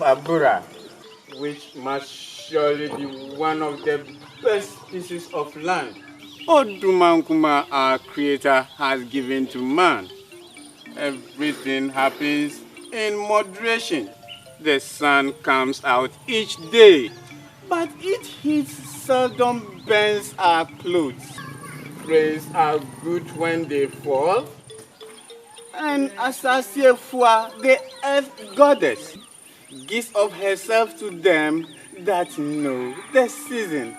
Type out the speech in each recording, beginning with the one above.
of Abura, which must surely be one of the best pieces of land Odumankuma, our creator, has given to man. Everything happens in moderation. The sun comes out each day, but its heat seldom burns our clothes. Rains are good when they fall, and Asasiefua, the earth goddess, gives of herself to them that know the season.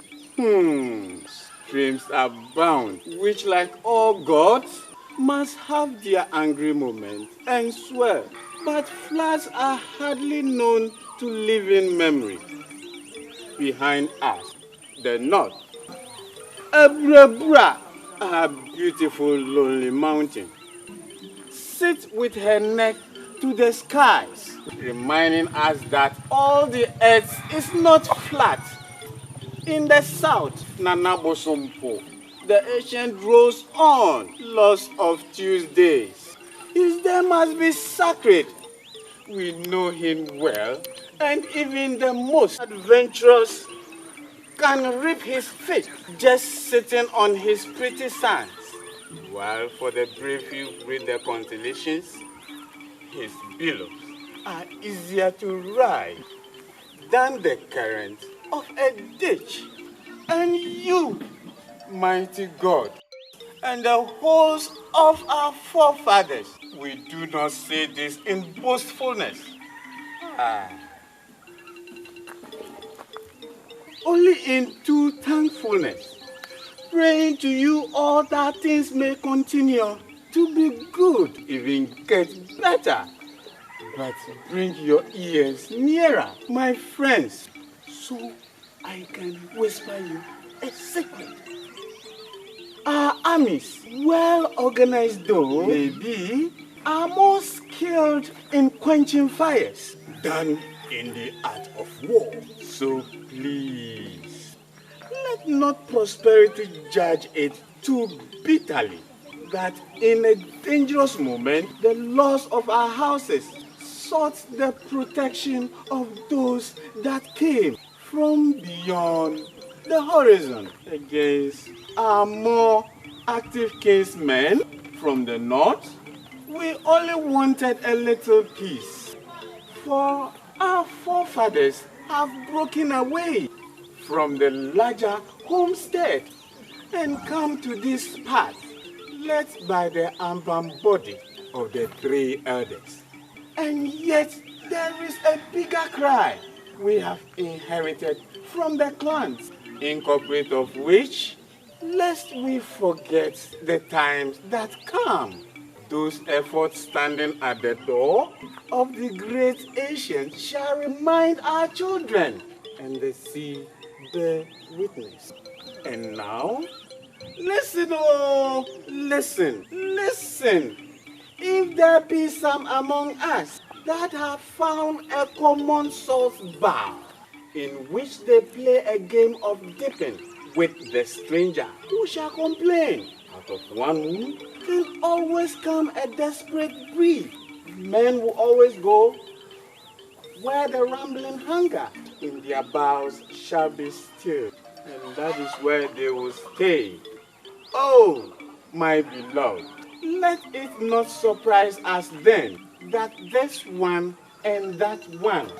Streams abound, which like all gods, must have their angry moments and swell. But floods are hardly known to living memory. Behind us, the north, Abra, a beautiful lonely mountain, sits with her neck to the skies, reminding us that all the earth is not flat. In the south, Nanabosompo, the ancient rose on, lost of Tuesdays. His day must be sacred. We know him well, and even the most adventurous can rip his feet just sitting on his pretty sands. While for the brave who read the constellations, his billows are easier to ride than the current of a ditch. And you, mighty God, and the host of our forefathers, we do not say this in boastfulness. Only in true thankfulness, praying to you all that things may continue to be good, even get better. But bring your ears nearer, my friends, so I can whisper you a secret. Our armies, well organized though may be, are more skilled in quenching fires than in the art of war. So please, let not prosperity judge it too bitterly, that in a dangerous moment, the laws of our houses sought the protection of those that came from beyond the horizon against our more active kinsmen from the north. We only wanted a little peace, for our forefathers have broken away from the larger homestead and come to this path led by the ambam body of the three elders. And yet there is a bigger cry we have inherited from the clans, incorporate of which, lest we forget the times that come. Those efforts standing at the door of the great ancient shall remind our children, and the sea bear witness. And now, listen, oh, listen, listen. If there be some among us that have found a common source bar in which they play a game of dipping with the stranger, who shall complain? Out of one wound can always come a desperate breed. Men will always go where the rambling hunger in their bowels shall be stilled, and that is where they will stay. Oh, my beloved, let it not surprise us then that this one and that one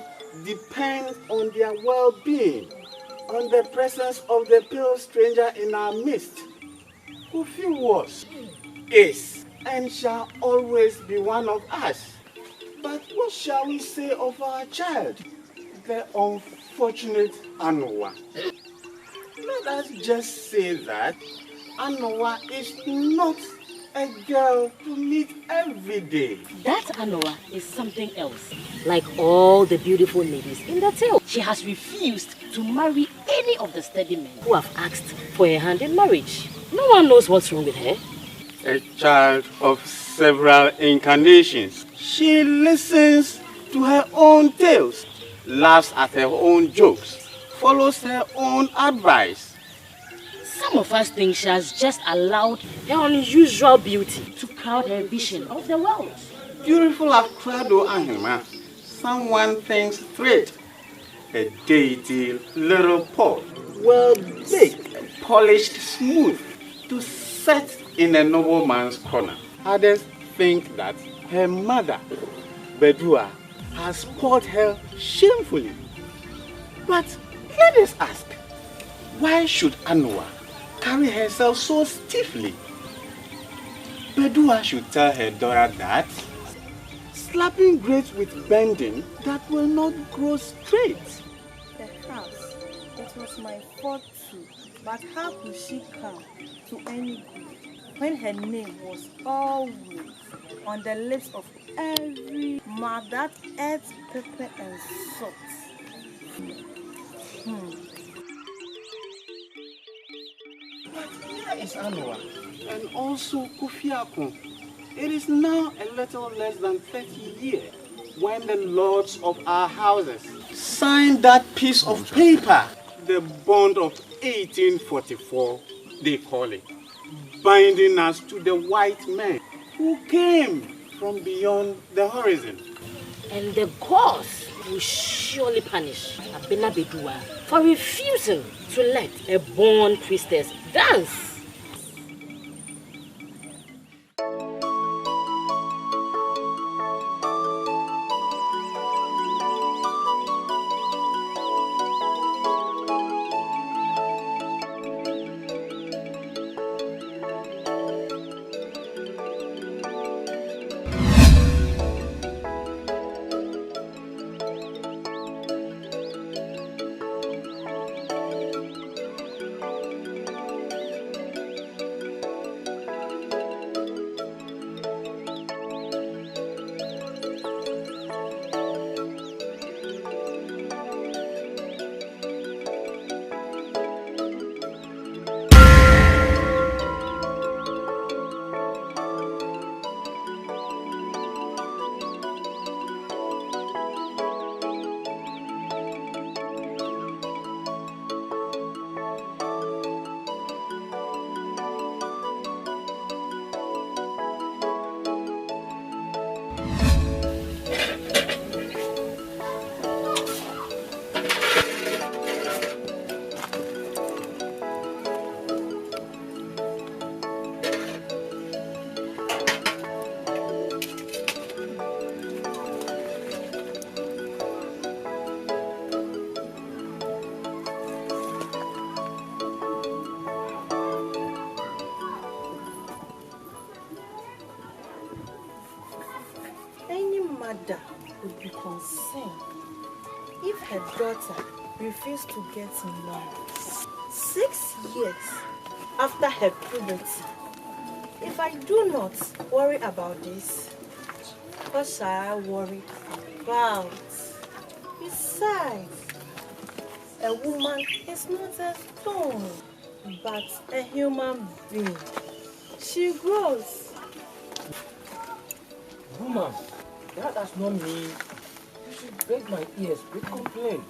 depend on their well-being, on the presence of the pale stranger in our midst, who few was, is, and shall always be one of us. But what shall we say of our child, the unfortunate Anowa? Let us just say that Anowa is not a girl to meet every day. That Anowa is something else. Like all the beautiful ladies in the tale, she has refused to marry any of the steady men who have asked for her hand in marriage. No one knows what's wrong with her. A child of several incarnations. She listens to her own tales, laughs at her own jokes, follows her own advice. Some of us think she has just allowed her unusual beauty to crowd her vision of the world. Beautiful Afrado Ahima. someone thinks straight. A dainty little pot, well baked, polished smooth, to set in a nobleman's corner. Others think that her mother, Bedua, has spoiled her shamefully. But let us ask, why should Anowa carry herself so stiffly? Bedua should tell her daughter that slapping grapes with bending that will not grow straight. Perhaps it was my fault too, but how could she come to any good when her name was always on the lips of every mother that ate pepper and salt? But here is Anowa and also Kufiako. It is now a little less than 30 years when the lords of our houses signed that piece of paper, the bond of 1844, they call it, binding us to the white men who came from beyond the horizon. And the gods will surely punish Abena Bedua for refusing to let a born priestess dance. Any mother would be concerned if her daughter refused to get married 6 years after her puberty. If I do not worry about this, what shall I worry about? Besides, a woman is not a stone, but a human being. She grows. Woman, that does not mean you should break my ears with complaint.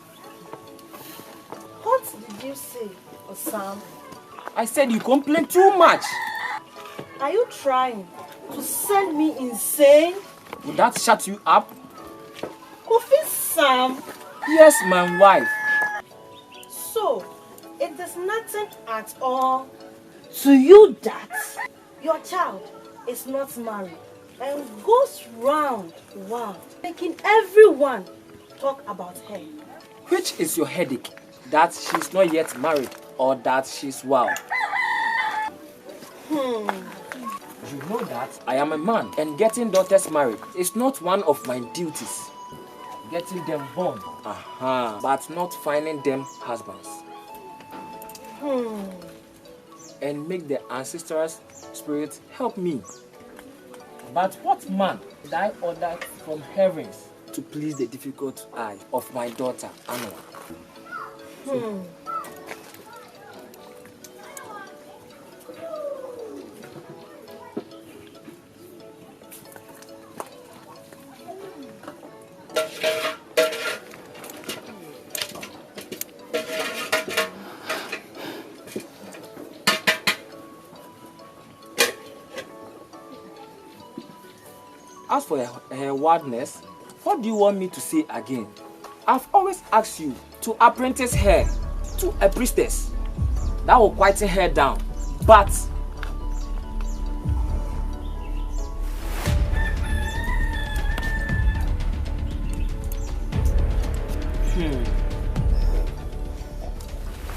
What did you say, Osam? I said you complain too much. Are you trying to send me insane? Would that shut you up? Kofi Sam. Yes, my wife. So, it is nothing at all to you that your child is not married and goes round, making everyone talk about her. Which is your headache? That she's not yet married or that she's wild? You know that I am a man and getting daughters married is not one of my duties. Getting them born, but not finding them husbands. And make the ancestral spirit help me. But what man did I order from heavens to please the difficult eye of my daughter, Anowa? As for her wildness, What do you want me to say again? I've always asked you to apprentice her to a priestess. That will quieten her down. But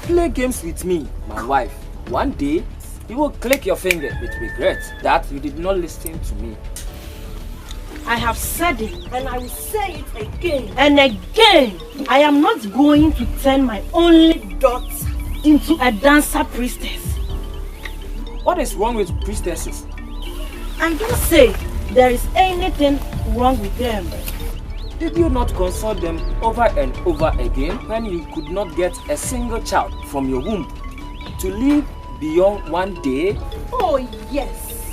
play games with me, my wife. One day, you will click your finger with regret that you did not listen to me. I have said it and I will say it again and again. I am not going to turn my only daughter into a dancer priestess. What is wrong with priestesses? I don't say there is anything wrong with them. Did you not consult them over and over again when you could not get a single child from your womb to live beyond one day? Oh yes,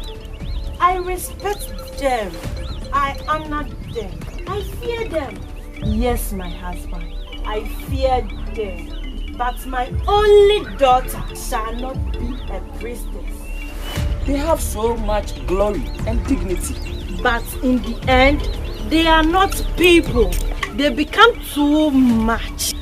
I respect them. I honor them. I fear them. Yes, my husband, I fear them. But my only daughter shall not be a priestess. They have so much glory and dignity. But in the end, they are not people. They become too much.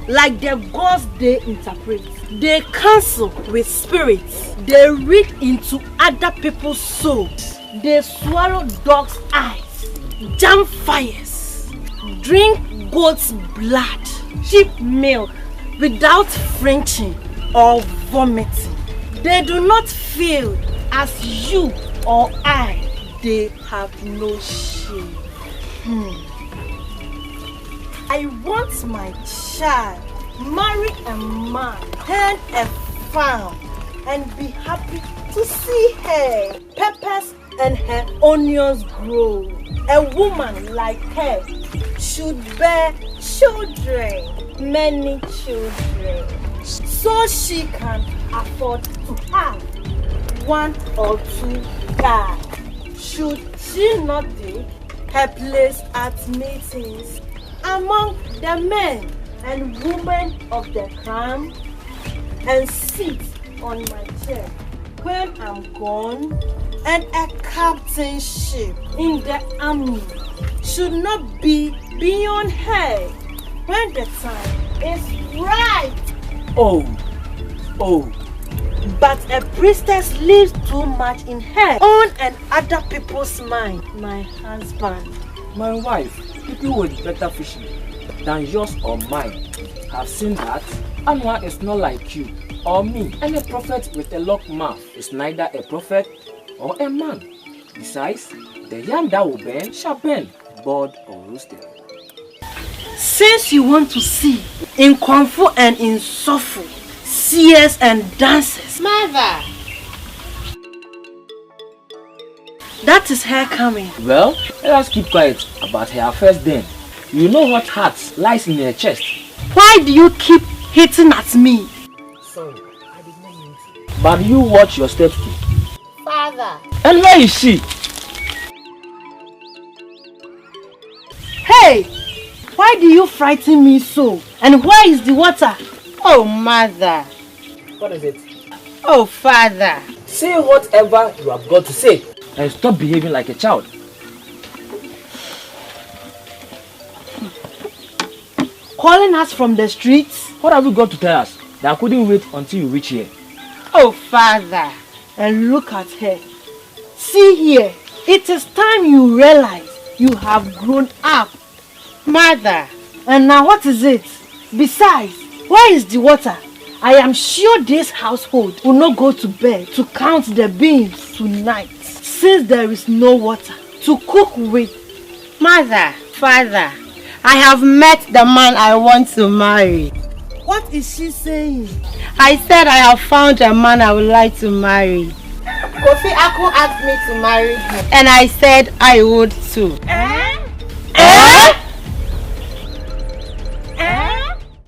Like the gods they interpret. They counsel with spirits. They read into other people's souls. They swallow dogs' eyes, jump fires, drink goat's blood, sheep milk without flinching or vomiting. They do not feel as you or I. They have no shame. I want my child marry a man, turn a farm, and be happy to see her peppers and her onions grow. A woman like her should bear children, many children, so she can afford to have one or two guys. Should she not take her place at meetings among the men and women of the clan and sit on my chair when I'm gone? And a captainship in the army should not be beyond her when the time is right. Oh. But a priestess lives too much in her own and other people's mind. My husband. My wife, people with better vision than yours or mine have seen that Anowa is not like you or me. And a prophet with a locked mouth is neither a prophet or a man. Besides, the yam that will burn shall burn, boiled or roasted. Since you want to see in Kung Fu and in Sofu, seers and dancers, Mother! that is her coming. Well, let us keep quiet about her affairs then. You know what heart lies in her chest. Why do you keep hitting at me? Sorry, I did not mean to. But you watch your steps too. Father! And where is she? Hey! Why do you frighten me so? And where is the water? Oh, Mother! What is it? Oh, Father! Say whatever you have got to say and stop behaving like a child. Calling us from the streets? What have you got to tell us that I couldn't wait until you reach here? Oh, Father! And look at her. See here, it is time you realize you have grown up. Mother! And now what is it? Besides, where is the water? I am sure this household will not go to bed to count the beans tonight, since there is no water to cook with. Mother! Father! I have met the man I want to marry. What is she saying? I said I have found a man I would like to marry. Kofi Ako asked me to marry him. And I said I would too.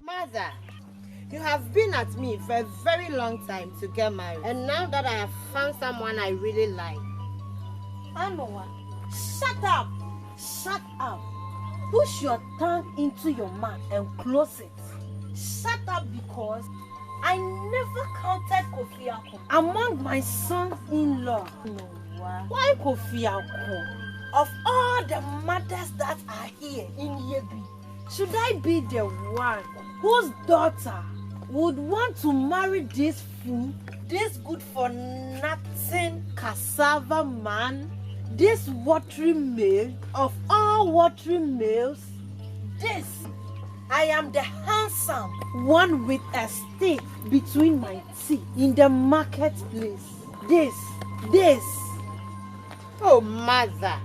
Mother, you have been at me for a very long time to get married. And now that I have found someone I really like. Anowa, shut up! Shut up! Push your tongue into your mouth and close it. Shut up, because I never counted Kofi Ako among my sons-in-law. Why Kofi Ako? of all the mothers that are here in Yebi, should I be the one whose daughter would want to marry this fool, this good for nothing cassava man, this watery male of all watery males? This, I am the handsome one with a stick between my teeth in the marketplace. This. Oh, mother.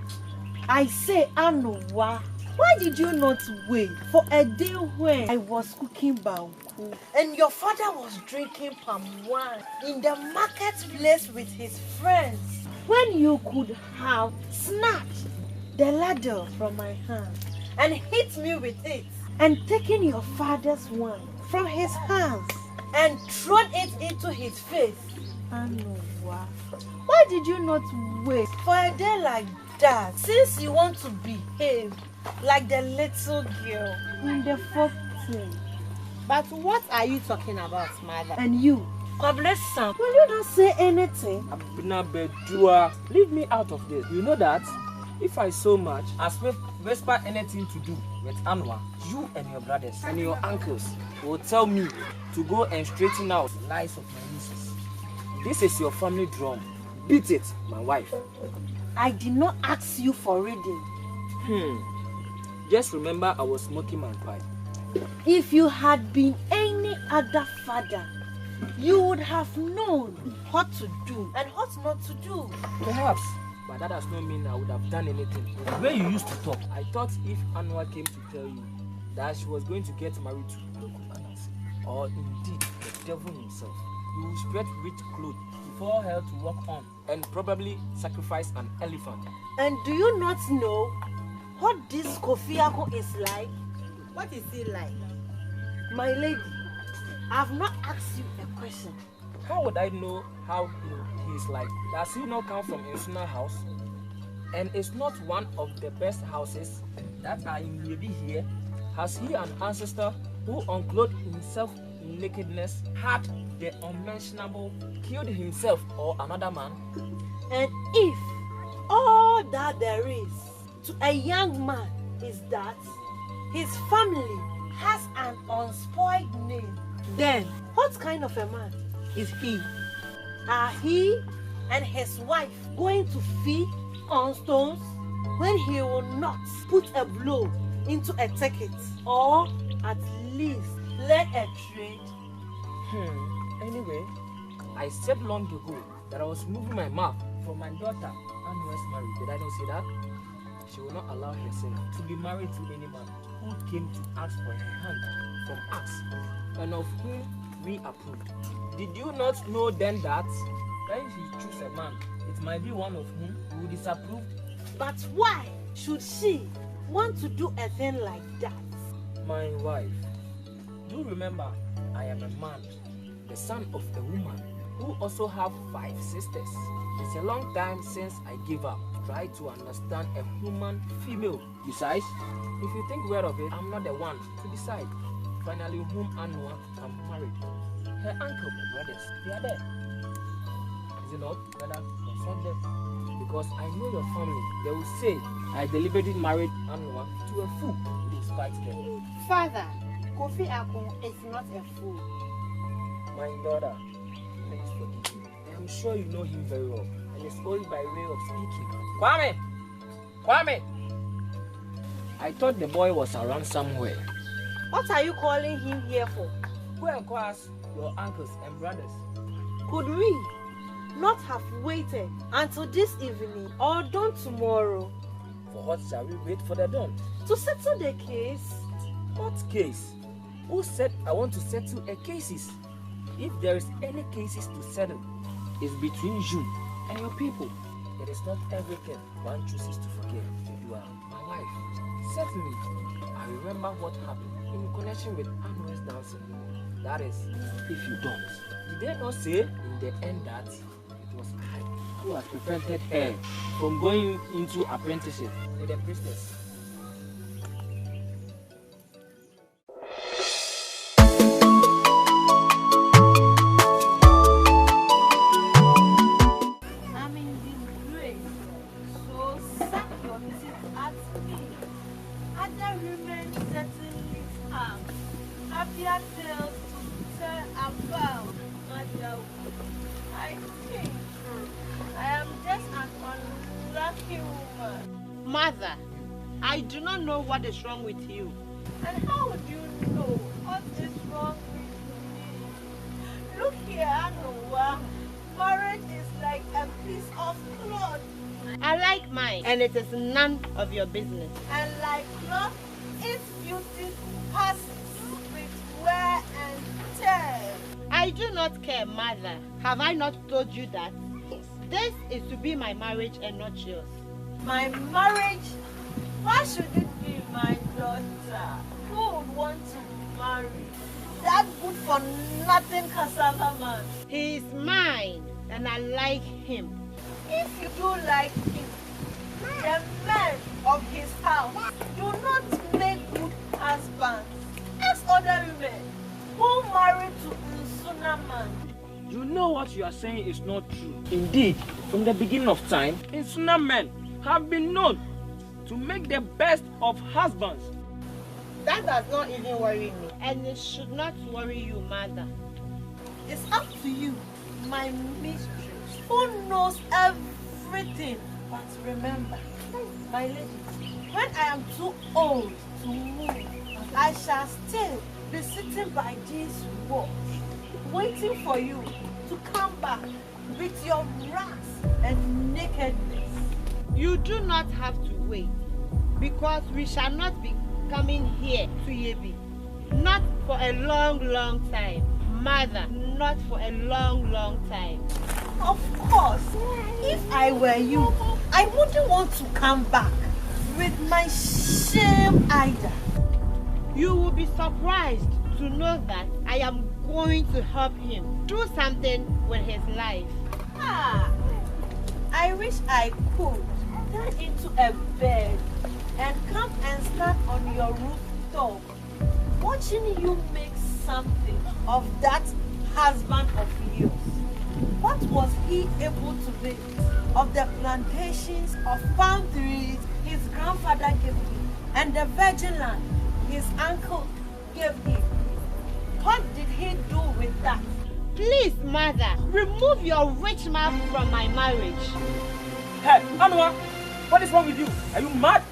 I say, Anowa, why did you not wait for a day when I was cooking banku and your father was drinking palm wine in the marketplace with his friends, when you could have snatched the ladle from my hand and hit me with it, and taken your father's wine from his hands and thrown it into his face? Anowa, why did you not wait for a day like that, since you want to behave like the little girl in the folktale? But what are you talking about, mother? And you, Koblesa, will you not say anything? Abina Bedua, leave me out of this. You know that if I so much as whisper anything to do with Anowa, you and your brothers and your uncles will tell me to go and straighten out the lies of my nieces. This is your family drum. Beat it, my wife. I did not ask you for reading. Just remember I was smoking my pipe. If you had been any other father, you would have known what to do and what not to do. Perhaps, but that does not mean I would have done anything. The way you used to talk, I thought if Anowa came to tell you that she was going to get married to Anansi, or indeed the devil himself, you will spread rich clothes before her to walk on and probably sacrifice an elephant. And do you not know what this Kofiako is like? What is he like? My lady, I have not asked you a question. How would I know how he is like? Does he not come from a Insuna house? And it's not one of the best houses that are in Yebi here. Has he an ancestor who unclothed himself in nakedness, had the unmentionable, killed himself or another man? And if all that there is to a young man is that his family has an unspoiled name, then what kind of a man is he? Are he and his wife going to feed on stones when he will not put a blow into a ticket, or at least let a trade? Anyway, I said long ago that I was moving my mouth from my daughter Anowa's marriage. Did I not say that? She will not allow herself to be married to any man who came to ask for her hand from us and of whom we approved. Did you not know then that when she chooses a man, it might be one of whom we disapproved? But why should she want to do a thing like that? My wife, do remember I am a man, the son of a woman who also have 5 sisters. It's a long time since I gave up try to understand a human female. Besides, if you think well of it, I'm not the one to decide finally whom Anowa can marry. Her uncle and brothers, they are there. Is it not? Rather, consult them. Because I know your family. They will say I deliberately married Anowa to a fool despite them. Father, Kofi Akon is not a fool. My daughter, please forgive me. I am sure you know him very well, and it's only by way of speaking. Kwame! Kwame! I thought the boy was around somewhere. What are you calling him here for? Go and call us your uncles and brothers. Could we not have waited until this evening or dawn tomorrow? For what shall we wait for the dawn? To settle the case? What case? Who said I want to settle a cases? If there is any cases to settle, it's between you and your people. It is not everything one chooses to forget. You are my wife. Certainly, I remember what happened in connection with Anowa's dancing. That is, if you don't. Did they not say in the end that it was I who had prevented her from going into apprenticeship with a priestess? I'm in disgrace, so sack your don't know what is wrong with you. And how would you know what is wrong with me? Look here, Anowa. Marriage is like a piece of cloth. I like mine, and it is none of your business. And like cloth, its beauty passes with wear and tear. I do not care, mother. Have I not told you that? This is to be my marriage and not yours. My marriage? Why should it be my daughter? Who would want to marry that good for nothing cassava man? He is mine, and I like him. If you do like him, the men of his house do not make good husbands as other women who marry to Nsuna man. You know what you are saying is not true. Indeed, from the beginning of time, Nsuna men have been known to make the best of husbands. That does not even worry me, and it should not worry you, mother. It's up to you, my mistress, who knows everything. But remember, my lady, when I am too old to move, I shall still be sitting by this wall, waiting for you to come back with your rags and nakedness. You do not have to wait, because we shall not be coming here to Yebi. Not for a long time. Mother, not for a long time. Of course, if I were you, I wouldn't want to come back with my shame either. You will be surprised to know that I am going to help him do something with his life. I wish I could turn into a bed and come and stand on your rooftop, watching you make something of that husband of yours. What was he able to make of the plantations of palm trees his grandfather gave him and the virgin land his uncle gave him? What did he do with that? Please, mother, remove your rich mouth from my marriage. Hey, Anowa, what is wrong with you? Are you mad?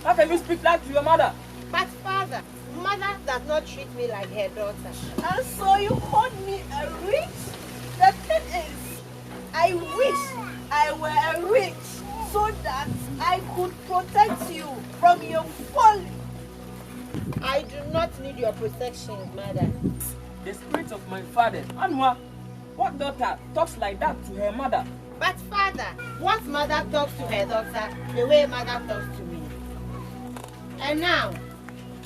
How can you speak like to your mother? But father, mother does not treat me like her daughter. And so you called me a witch? The thing is, I wish I were a witch so that I could protect you from your folly. I do not need your protection, mother. The spirit of my father. Anowa, what daughter talks like that to her mother? But father, what mother talks to her daughter the way mother talks to me? And now,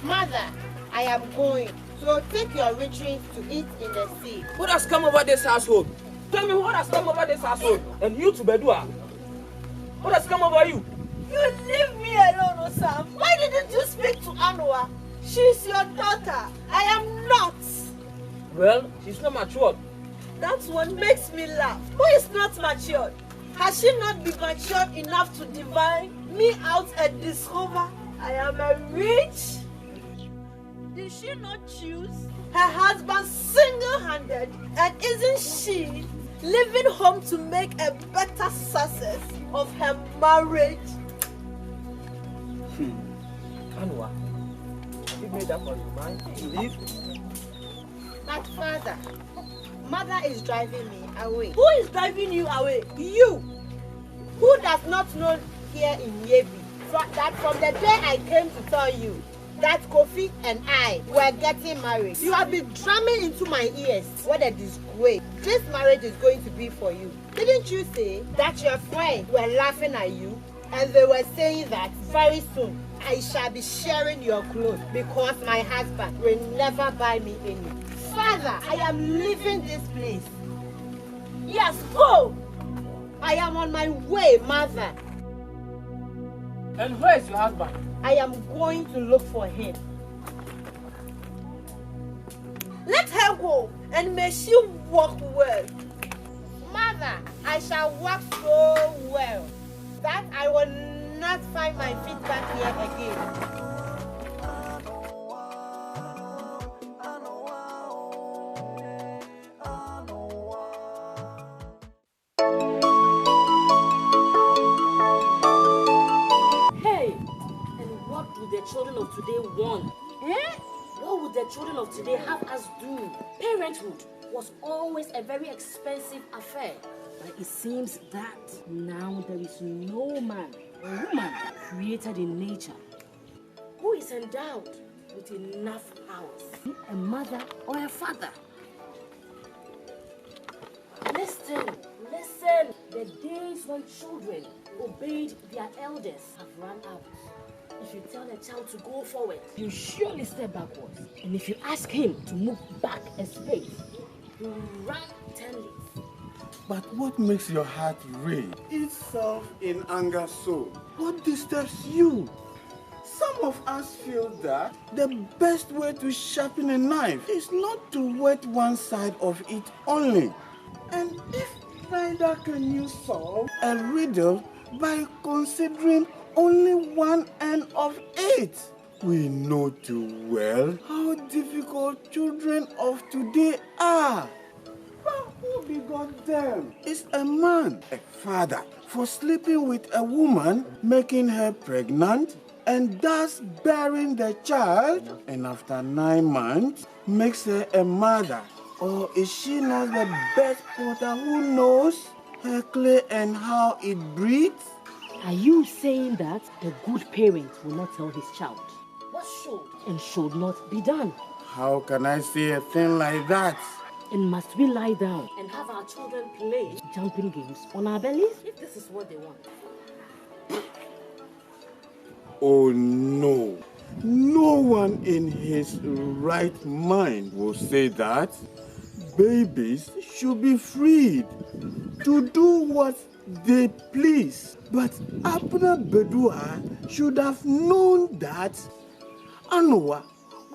mother, I am going. So take your retreat to eat in the sea. What has come over this household? Tell me what has come over this household? And you to Bedua. What has come over you? You leave me alone, Osam. Why didn't you speak to Anowa? She's your daughter. I am not. Well, she's not matured. That's what makes me laugh. Who is not matured? Has she not been matured enough to divine me out and discover I am a witch? Did she not choose her husband single-handed? And isn't she leaving home to make a better success of her marriage? Anowa, have you made up on your mind to leave? But father, mother is driving me away. Who is driving you away? You, who does not know here in Yebi, that from the day I came to tell you that Kofi and I were getting married, you have been drumming into my ears what a disgrace this marriage is going to be for you. Didn't you say that your friends were laughing at you and they were saying that very soon I shall be sharing your clothes because my husband will never buy me any? Father, I am leaving this place. Yes, go! I am on my way, mother. And where is your husband? I am going to look for him. Let her go, and may she walk well. Mother, I shall walk so well that I will not find my feet back here again. one. Eh? What would the children of today have us do? Parenthood was always a very expensive affair. But it seems that now there is no man or woman created in nature who is endowed with enough powers. A mother or a father. Listen. The days when children obeyed their elders have run out. If you tell a child to go forward, he'll surely step backwards. And if you ask him to move back a space, he'll run 10 leagues. But what makes your heart rage itself in anger so? What disturbs you? Some of us feel that the best way to sharpen a knife is not to wet one side of it only. And if neither can you solve a riddle by considering only one end of it. We know too well how difficult children of today are. But who begot them? It's a man, a father, for sleeping with a woman, making her pregnant, and thus bearing the child, and after 9 months, makes her a mother. Or is she not the best potter who knows her clay and how it breathes? Are you saying that the good parent will not tell his child what should and should not be done? How can I say a thing like that? And must we lie down and have our children play jumping games on our bellies if this is what they want? Oh no. No one in his right mind will say that. Babies should be freed to do what they please. But Abner Bedua should have known that Anowa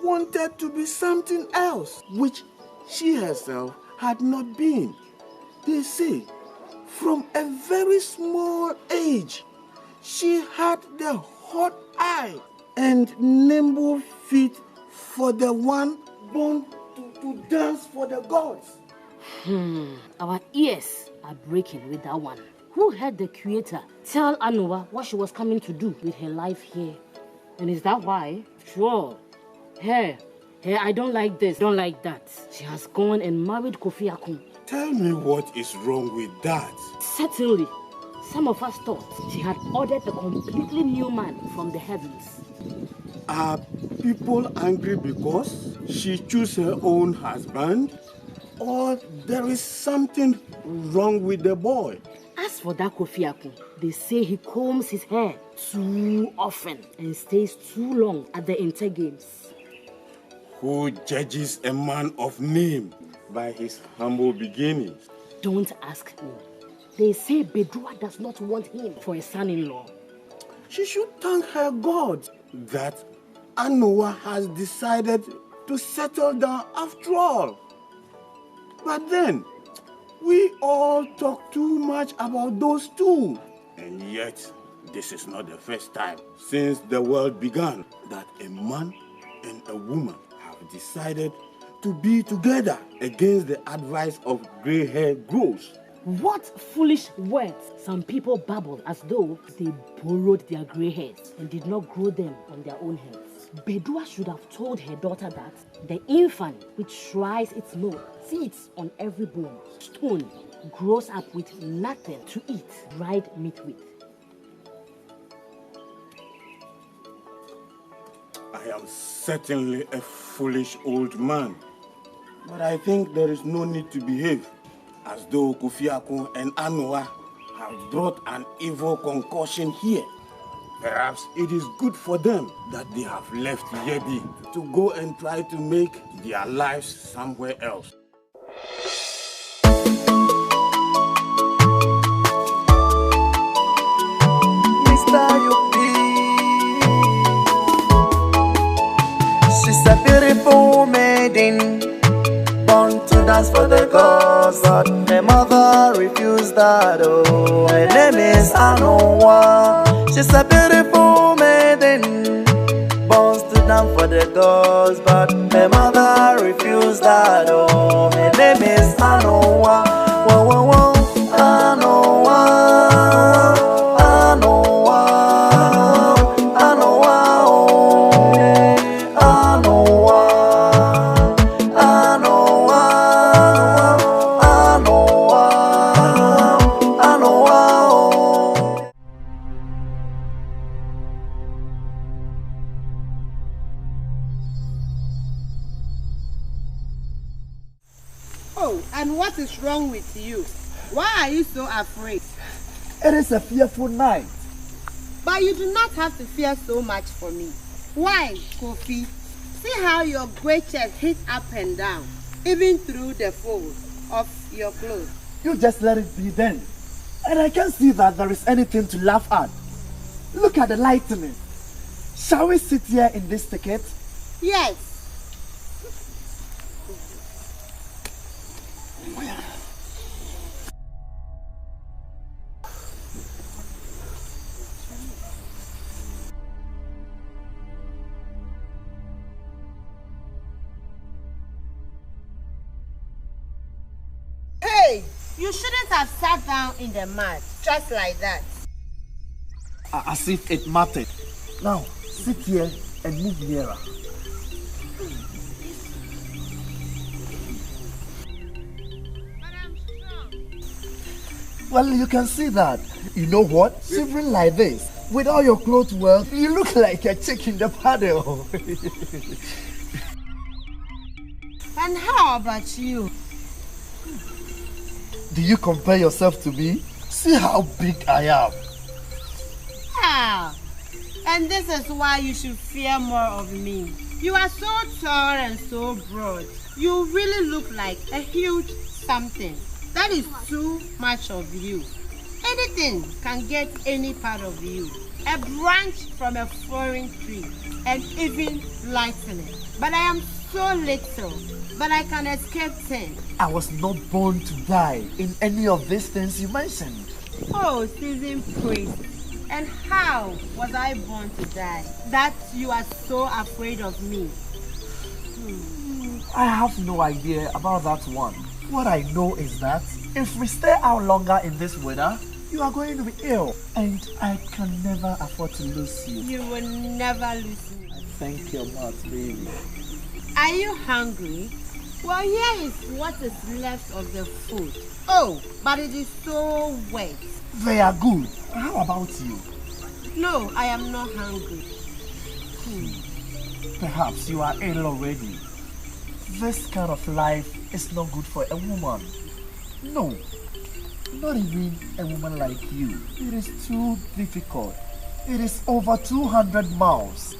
wanted to be something else, which she herself had not been. They say, from a very small age, she had the hot eye and nimble feet for the one born to dance for the gods. Our ears are breaking with that one. Who heard the Creator tell Anowa what she was coming to do with her life here? And is that why? Sure. Her, I don't like this, don't like that. She has gone and married Kofi Akun. Tell me what is wrong with that. Certainly. Some of us thought she had ordered a completely new man from the heavens. Are people angry because she chose her own husband? Or there is something wrong with the boy? As for that Kofi Akun, they say he combs his hair too often and stays too long at the intergames. Who judges a man of name by his humble beginnings? Don't ask me. They say Bedua does not want him for a son-in-law. She should thank her God that Anowa has decided to settle down after all. But then, we all talk too much about those two. And yet, this is not the first time since the world began that a man and a woman have decided to be together against the advice of gray hair grows. What foolish words some people babble as though they borrowed their gray hairs and did not grow them on their own heads. Bedua should have told her daughter that the infant which tries its milk, feeds on every bone, stone, grows up with nothing to eat dried meat with. I am certainly a foolish old man, but I think there is no need to behave as though Kofi Akun and Anowa have brought an evil concoction here. Perhaps it is good for them that they have left Yebi to go and try to make their lives somewhere else. Mr. Yuppie, she's a beautiful maiden, born to dance for the gods, but her mother refused that. Oh, her name is Anowa. She's a beautiful maiden, born to dance for the gods, but her mother refused that. Oh, her name is Anowa. Whoa, whoa, whoa, Anowa, Anowa, Anowa. Oh. Oh, and what is wrong with you? Why are you so afraid? It is a fearful night. But you do not have to fear so much for me. Why, Kofi? See how your great chest hits up and down, even through the folds of your clothes. You just let it be then. And I can't see that there is anything to laugh at. Look at the lightning. Shall we sit here in this thicket? Yes. Hey, you shouldn't have sat down in the mud just like that. As if it mattered. Now, sit here and move nearer. But I'm strong. Well, you can see that. You know what? Shivering like this, with all your clothes well, you look like a chick in the paddle. And how about you? Do you compare yourself to me? See how big I am. Ah, and this is why you should fear more of me. You are so tall and so broad. You really look like a huge something. That is too much of you. Anything can get any part of you. A branch from a foreign tree and even lighten it. But I am so little, but I can escape 10. I was not born to die in any of these things you mentioned. Oh, season priest. And how was I born to die? That you are so afraid of me. I have no idea about that one. What I know is that if we stay out longer in this weather, you are going to be ill. And I can never afford to lose you. You will never lose me. Thank you much, baby. Are you hungry? Well, here is what is left of the food. Oh, but it is so wet. They are good. How about you? No, I am not hungry. Perhaps you are ill already. This kind of life is not good for a woman. No, not even a woman like you. It is too difficult. It is over 200 miles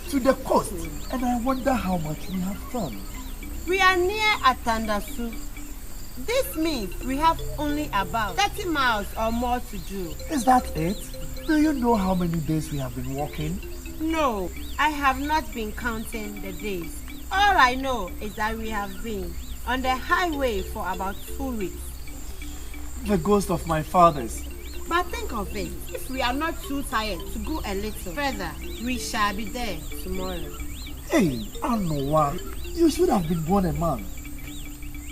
to the coast, and I wonder how much we have done. We are near Atandasu. This means we have only about 30 miles or more to do. Is that it? Do you know how many days we have been walking? No, I have not been counting the days. All I know is that we have been on the highway for about 2 weeks. The ghost of my fathers. But think of it, if we are not too tired to go a little further, we shall be there tomorrow. Hey, Anowa, you should have been born a man.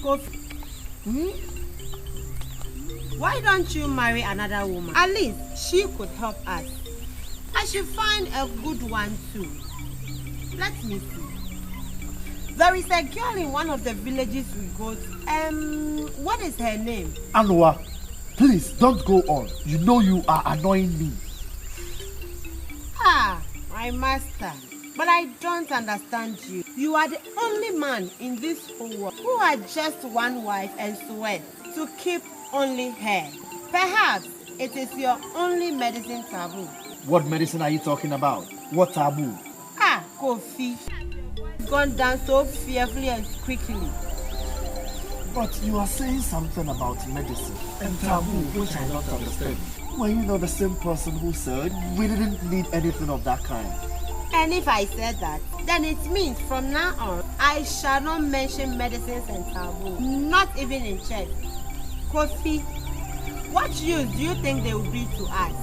Kofi, why don't you marry another woman? At least she could help us. I should find a good one too. Let me see. There is a girl in one of the villages we go to. What is her name? Anowa, please don't go on. You know you are annoying me. Ah, my master. But I don't understand you. You are the only man in this whole world who had just one wife and swear to keep only her. Perhaps it is your only medicine taboo. What medicine are you talking about? What taboo? Ah, Kofi. Gone down so fearfully and quickly. But you are saying something about medicine and taboo, which I don't understand. Well, you know the same person who said we didn't need anything of that kind. And if I said that, then it means from now on, I shall not mention medicines and taboo, not even in church. Kofi, what use do you think they will be to us?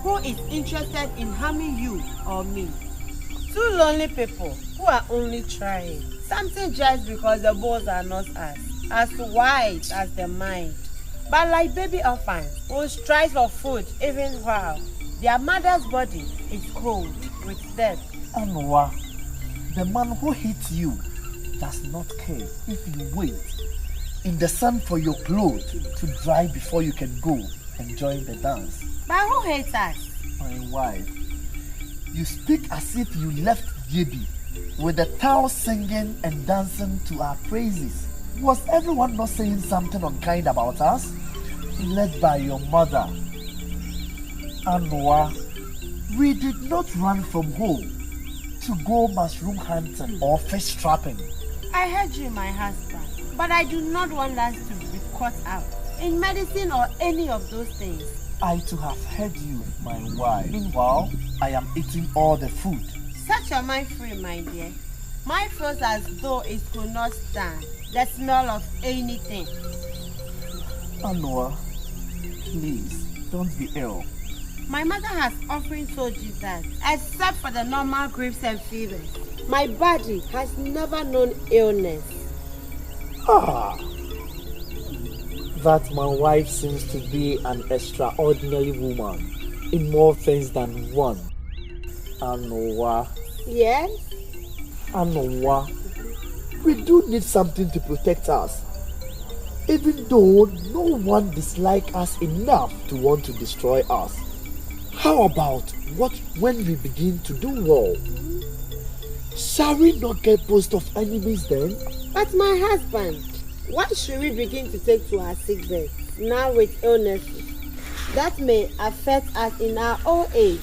Who is interested in harming you or me? Two lonely people who are only trying. Something just because the bones are not as wide as the mind. But like baby orphans who strive for food even while their mother's body is cold with death. Anowa, the man who hits you does not care if you wait in the sun for your clothes to dry before you can go and join the dance. But who hates us? My wife, you speak as if you left Yebi with the towel singing and dancing to our praises. Was everyone not saying something unkind about us? Led by your mother, Anowa, we did not run from home to go mushroom hunting or fish trapping. I heard you, my husband, but I do not want us to be caught up in medicine or any of those things. I too have heard you, my wife. Meanwhile, I am eating all the food. Such am I free, my dear. My feels as though it could not stand the smell of anything. Anowa, please, don't be ill. My mother has often told you that, except for the normal grapes and fevers, my body has never known illness. That my wife seems to be an extraordinary woman in more things than one. Anowa. Yes? Anowa, we do need something to protect us. Even though no one dislikes us enough to want to destroy us. How about when we begin to do well? Shall we not get post of enemies then? But my husband, what should we begin to take to our sick bed now with illnesses that may affect us in our old age?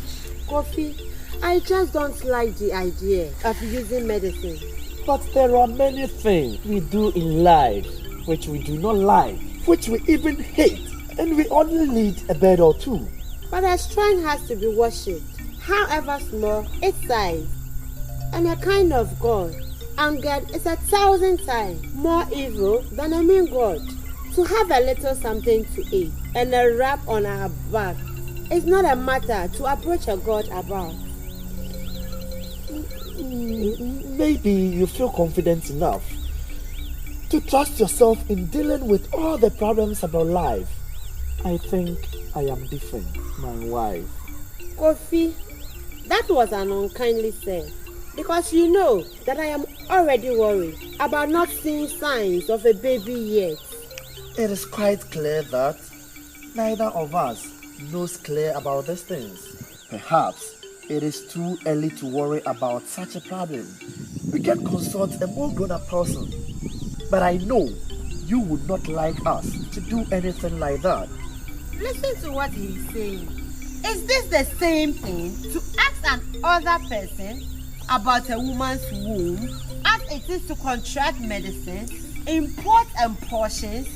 Kofi, I just don't like the idea of using medicine. But there are many things we do in life which we do not like, which we even hate, and we only need a bed or two. But a strength has to be worshipped, however small its size. And a kind of God, angered, is 1,000 times more evil than a mean God. To have a little something to eat and a wrap on our back is not a matter to approach a God about. Maybe you feel confident enough to trust yourself in dealing with all the problems about life. I think I am different, my wife. Kofi, that was an unkindly said, because you know that I am already worried about not seeing signs of a baby yet. It is quite clear that neither of us knows clear about these things. Perhaps it is too early to worry about such a problem. We can consult a more grown-up person. But I know you would not like us to do anything like that. Listen to what he is saying. Is this the same thing to ask an other person about a woman's womb as it is to contract medicine, import and portions,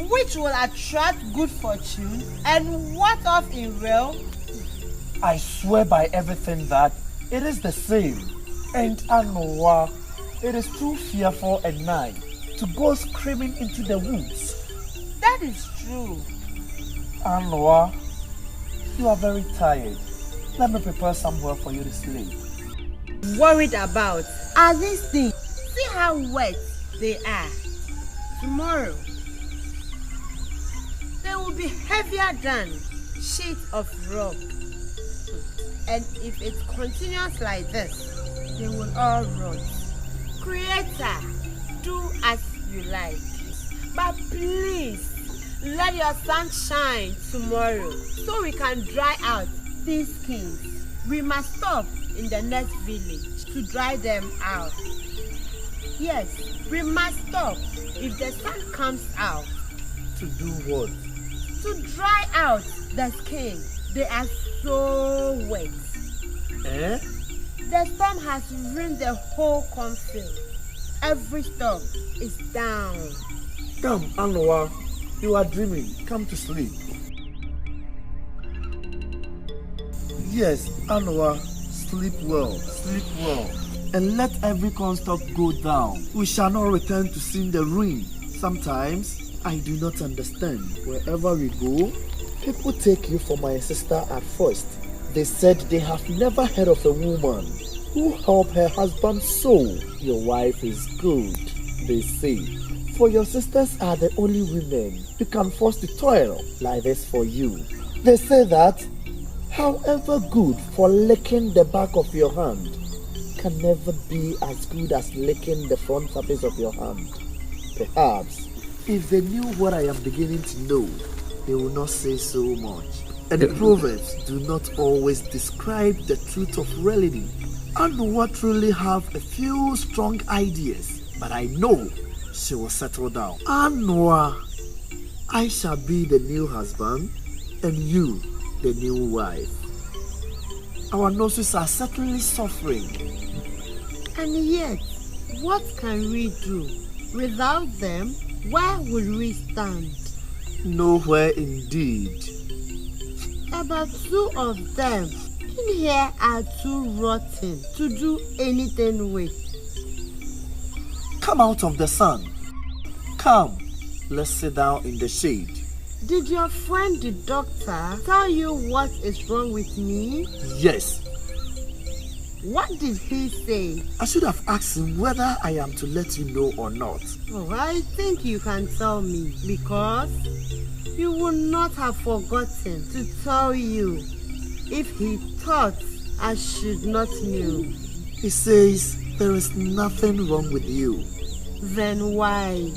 which will attract good fortune, and what of in real? I swear by everything that it is the same. And Anowa, it is too fearful at night to go screaming into the woods. That is true. Anowa, you are very tired. Let me prepare somewhere for you to sleep. Worried about are these things. See how wet they are. Tomorrow, they will be heavier than sheets of rock. And if it continues like this, they will all rot. Creator, do as you like. But please, let your sun shine tomorrow so we can dry out these skins. We must stop in the next village to dry them out. Yes, we must stop if the sun comes out. To do what? To dry out the skin. They are so wet. Eh? The storm has ruined the whole cornfield. Every stalk is down. Come, Anowa, you are dreaming. Come to sleep. Yes, Anowa, sleep well, and let every cornstalk go down. We shall not return to seeing the ruin. Sometimes I do not understand. Wherever we go, people take you for my sister at first. They said they have never heard of a woman who helped her husband so. Your wife is good, they say. For your sisters are the only women you can force to toil like this for you. They say that, however good for licking the back of your hand, can never be as good as licking the front surface of your hand. Perhaps, if they knew what I am beginning to know, they will not say so much. And the proverbs do not always describe the truth of reality. Anowa truly have a few strong ideas, but I know she will settle down. Anowa, I shall be the new husband and you the new wife. Our noses are certainly suffering. And yet, what can we do? Without them, where will we stand? Nowhere indeed. About 2 of them in here are too rotten to do anything with. Come out of the sun. Come, let's sit down in the shade. Did your friend the doctor tell you what is wrong with me? Yes. What did he say? I should have asked him whether I am to let you know or not. Oh, I think you can tell me because you would not have forgotten to tell you if he thought I should not know. He says there is nothing wrong with you. Then why?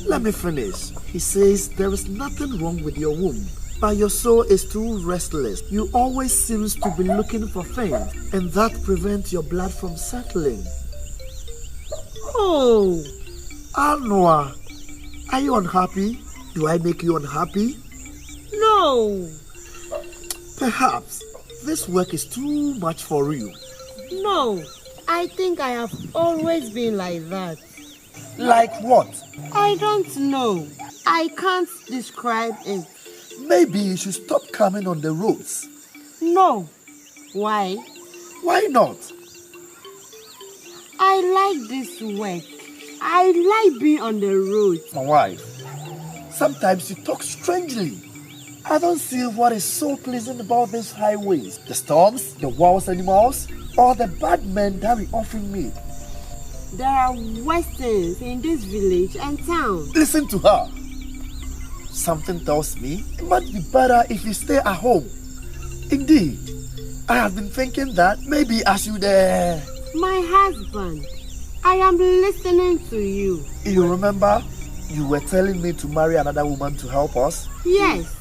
Let me finish. He says there is nothing wrong with your womb, but your soul is too restless. You always seem to be looking for things, and that prevents your blood from settling. Oh! Anowa, are you unhappy? Do I make you unhappy? No! Perhaps this work is too much for you. No, I think I have always been like that. Like what? I don't know. I can't describe it. Maybe you should stop coming on the roads. No. Why? Why not? I like this work. I like being on the road. My wife, sometimes you talk strangely. I don't see what is so pleasant about these highways. The storms, the wild animals, or the bad men that we often meet. There are worse things in this village and town. Listen to her. Something tells me it might be better if you stay at home. Indeed, I have been thinking that maybe I should... My husband, I am listening to you. You remember you were telling me to marry another woman to help us? Yes.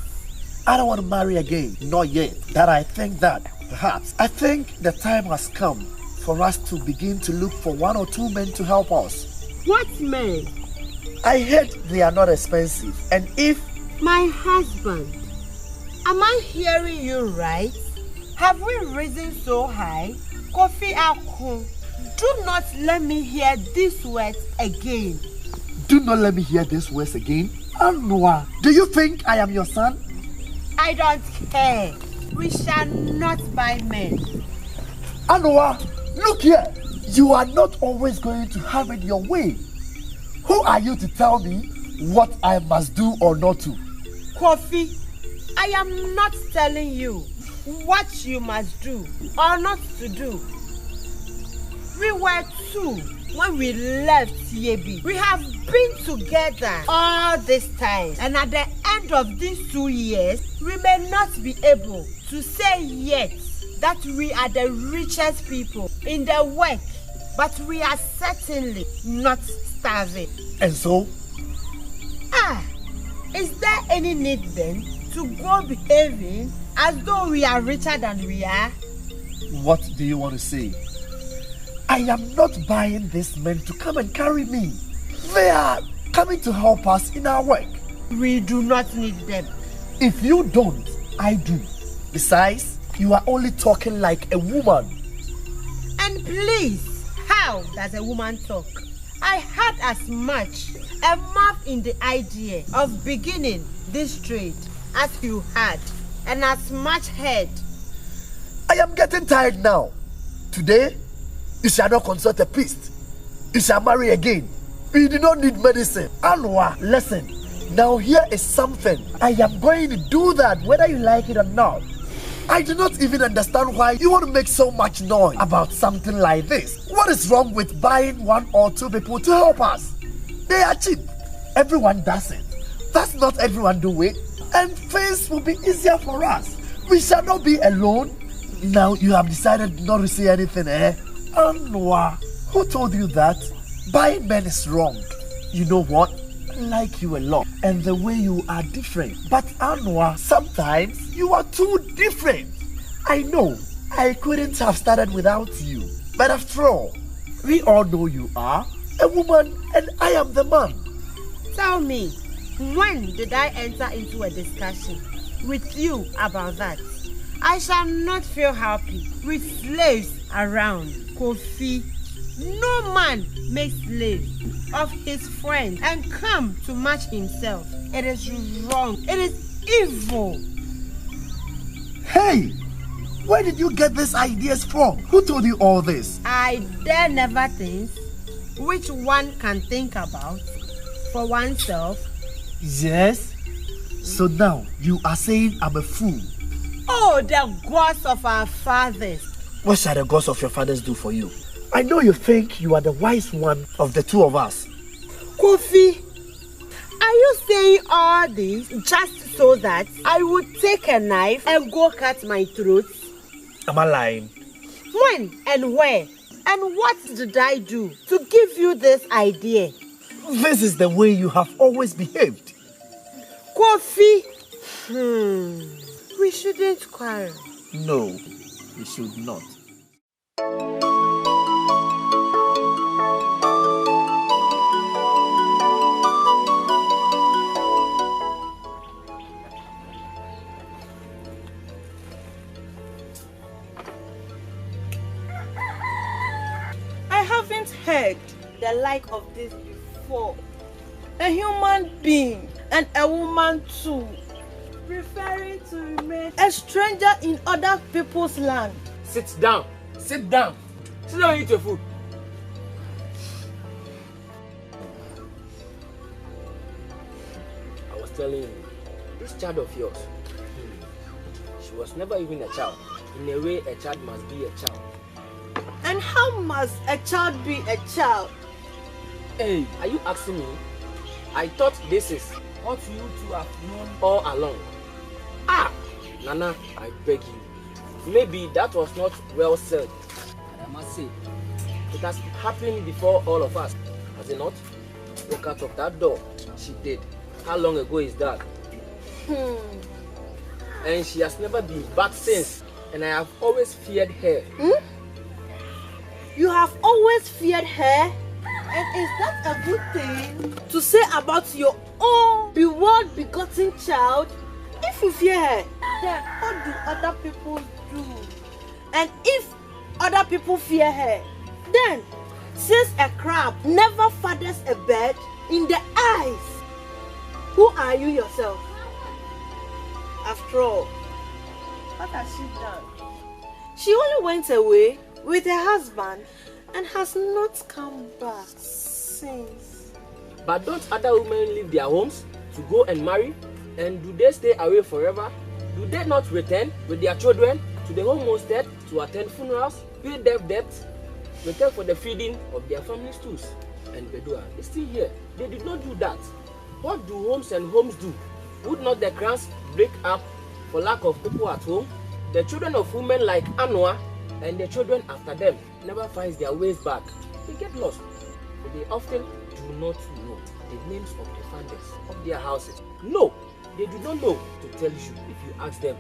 I don't want to marry again, not yet. That I think that, perhaps, I think the time has come for us to begin to look for 1 or 2 men to help us. What men? I heard they are not expensive, and if... My husband, am I hearing you right? Have we risen so high? Kofi Akun, do not let me hear these words again. Do not let me hear these words again? Anowa, do you think I am your son? I don't care. We shall not buy men. Anowa, look here. You are not always going to have it your way. Who are you to tell me what I must do or not to? Kofi, I am not telling you what you must do or not to do. We were 2 when we left Yebi. We have been together all this time, and at the end of these 2 years, we may not be able to say yet that we are the richest people in the work, but we are certainly not starving. And so? Is there any need then to go behaving as though we are richer than we are? What do you want to say? I am not buying these men to come and carry me. They are coming to help us in our work. We do not need them. If you don't, I do. Besides, you are only talking like a woman. And please, how does a woman talk? I had as much a mouth in the idea of beginning this trade as you had, and as much head. I am getting tired now. Today, you shall not consult a priest. You shall marry again. You do not need medicine. Anowa, listen. Now here is something. I am going to do that whether you like it or not. I do not even understand why you want to make so much noise about something like this. What is wrong with buying 1 or 2 people to help us? They are cheap. Everyone does it. Does not everyone do it? And things will be easier for us. We shall not be alone. Now you have decided not to say anything, eh? Anowa, who told you that? Buying men is wrong. You know what? I like you a lot, and the way you are different. But Anowa, sometimes you are too different. I know I couldn't have started without you, but after all, we all know you are a woman and I am the man. Tell me, when did I enter into a discussion with you about that? I shall not feel happy with slaves around. Kofi, no man makes slaves of his friend and come to match himself. It is wrong. It is evil. Hey, where did you get these ideas from? Who told you all this? I dare never think which one can think about for oneself. Yes. So now you are saying I'm a fool. Oh, the gods of our fathers. What shall the gods of your fathers do for you? I know you think you are the wise one of the two of us. Kofi, are you saying all this just so that I would take a knife and go cut my throat? Am I lying? When and where? And what did I do to give you this idea? This is the way you have always behaved. Kofi, we shouldn't quarrel. No, we should not. I haven't heard the like of this before. A human being and a woman too, preferring to remain a stranger in other people's land. Sit down. Sit down. Sit down and eat your food. I was telling you, this child of yours, she was never even a child. In a way, a child must be a child. And how must a child be a child? Hey, are you asking me? I thought this is what you two have known all along. Ah, Nana, I beg you. Maybe that was not well said. And I must say, it has happened before all of us, has it not? Walk out of that door. She did. How long ago is that? And she has never been back since. And I have always feared her. You have always feared her? And is that a good thing to say about your own bewildered begotten child? If you fear her, then what do other people do? And if other people fear her, then since a crab never fathers a bird in the eyes, who are you yourself? After all, what has she done? She only went away with her husband and has not come back since. But don't other women leave their homes to go and marry? And do they stay away forever? Do they not return with their children to the homestead to attend funerals, pay their debts, return for the feeding of their family stools? And Bedua is still here. They did not do that. What do homes and homes do? Would not the clans break up for lack of people at home? The children of women like Anowa and the children after them never find their ways back. They get lost. They often do not know the names of the founders of their houses. No, they do not know to tell you if you ask them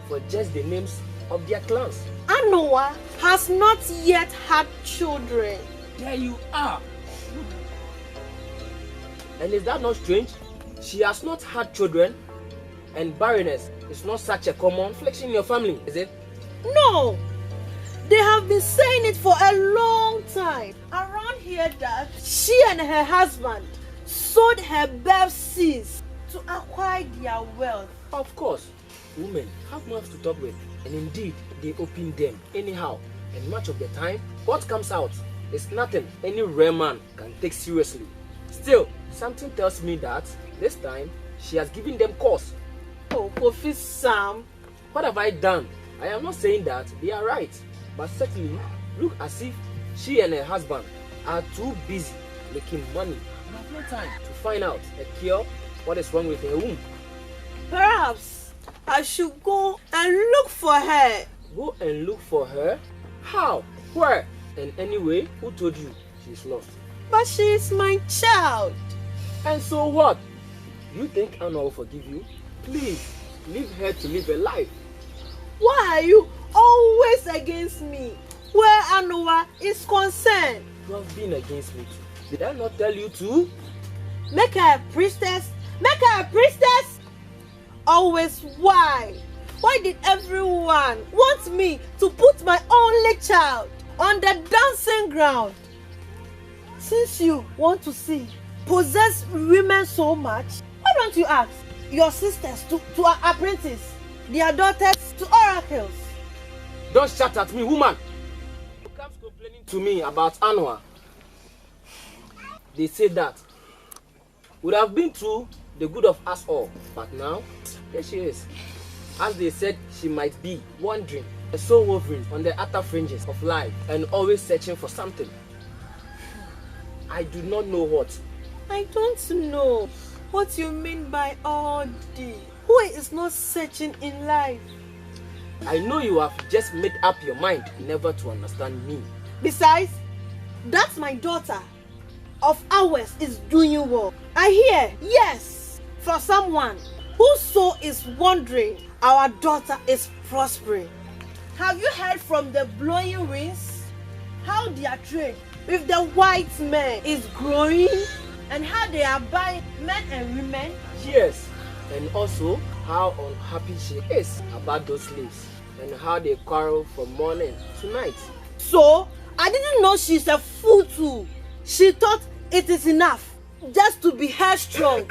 for just the names of their clans. Anowa has not yet had children. There you are. And is that not strange? She has not had children, and barrenness is not such a common affliction in your family, is it? No, they have been saying it for a long time around here that she and her husband sold her birth seeds to acquire their wealth. Of course, women have mouths to talk with, and indeed they open them anyhow. And much of the time, what comes out is nothing any rare man can take seriously. Still, something tells me that this time she has given them cause. Oh, Kofi Sam. What have I done? I am not saying that they are right, but certainly look as if she and her husband are too busy making money and have no time to find out a cure what is wrong with her womb. Perhaps I should go and look for her. Go and look for her? How? Where? And anyway, who told you she's lost? But she is my child. And so what? You think Anowa will forgive you? Please, leave her to live a life. Why are you always against me where Anowa is concerned? You have been against me too. Did I not tell you to? Make her a priestess? Make her a priestess? Always why? Why did everyone want me to put my only child on the dancing ground? Since you want to see possess women so much, why don't you ask your sisters to apprentice, their daughters to oracles? Don't shout at me, woman. You comes complaining to me about Anowa. They say that would have been to the good of us all, but now there she is. As they said, she might be wandering, a soul wavering on the outer fringes of life and always searching for something. I do not know what. I don't know what you mean by all this. Who is not searching in life? I know you have just made up your mind never to understand me. Besides, that's my daughter of ours is doing well. I hear, yes, for someone whose soul is wandering, our daughter is prospering. Have you heard from the blowing winds how their trade with the white men is growing and how they are buying men and women? Yes, and also how unhappy she is about those slaves and how they quarrel from morning to night. So, I didn't know she's a fool too. She thought it is enough just to be headstrong.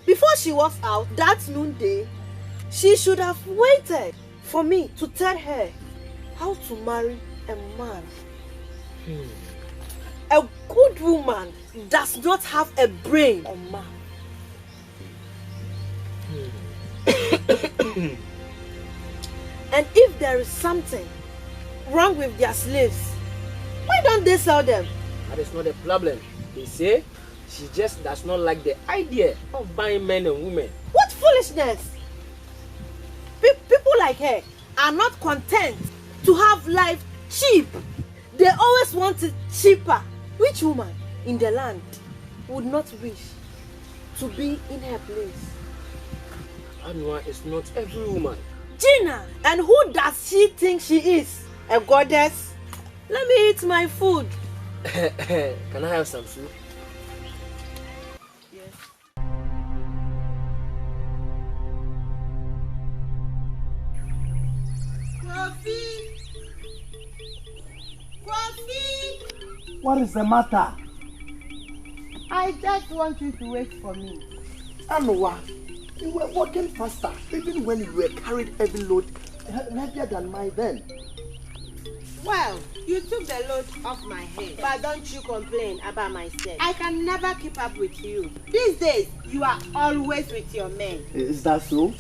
Before she was out that noonday, she should have waited for me to tell her how to marry a man. A good woman does not have a brain or mouth. And if there is something wrong with their slaves, why don't they sell them? That is not a problem. They say she just does not like the idea of buying men and women. What foolishness! People like her are not content to have life cheap. They always want it cheaper. Which woman in the land would not wish to be in her place? Anowa is not every woman. Gina, and who does she think she is? A goddess? Let me eat my food. Can I have some soup? Yes. Coffee! Coffee! What is the matter? I just want you to wait for me. Anowa, you were walking faster, even when you were carried heavy load heavier than mine then. Well, you took the load off my head, but don't you complain about my step. I can never keep up with you. These days, you are always with your men. Is that so?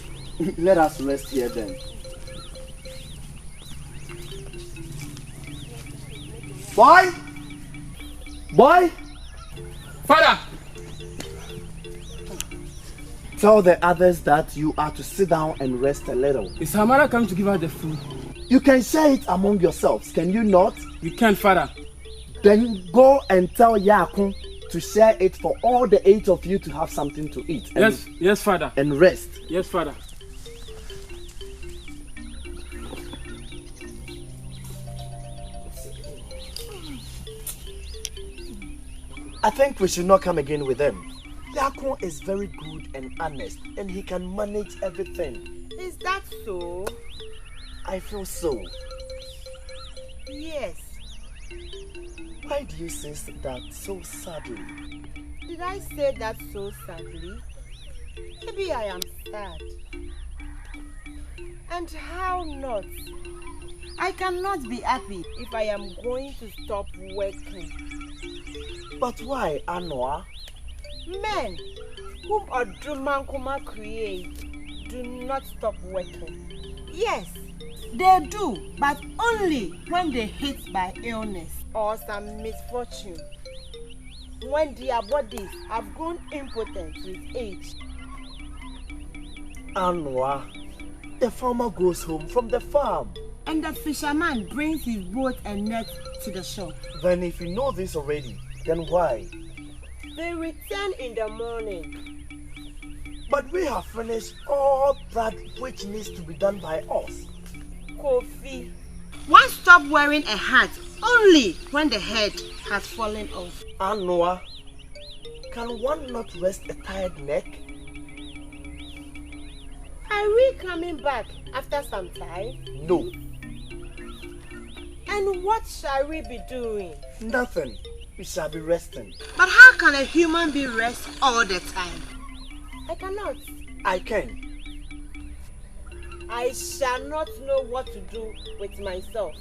Let us rest here then. Boy! Boy! Father! Tell the others that you are to sit down and rest a little. Is her mother coming to give her the food? You can share it among yourselves, can you not? You can, Father. Then go and tell Yakun to share it for all the 8 of you to have something to eat. Yes, Father. And rest. Yes, Father. I think we should not come again with them. Yakun is very good and honest, and he can manage everything. Is that so? I feel so. Yes. Why do you say that so sadly? Did I say that so sadly? Maybe I am sad. And how not? I cannot be happy if I am going to stop working. But why, Anowa? Men whom Odumankuma creates do not stop working. Yes, they do, but only when they hit by illness or some misfortune. When their bodies have grown impotent with age. Anowa, the farmer goes home from the farm. And the fisherman brings his boat and net to the shore. Then if you know this already, then why? They return in the morning. But we have finished all that which needs to be done by us. Kofi, once stop wearing a hat only when the head has fallen off. Anowa, can one not rest a tired neck? Are we coming back after some time? No, And what shall we be doing? nothing. We shall be resting. But how can a human being rest all the time? I cannot. I can. I shall not know what to do with myself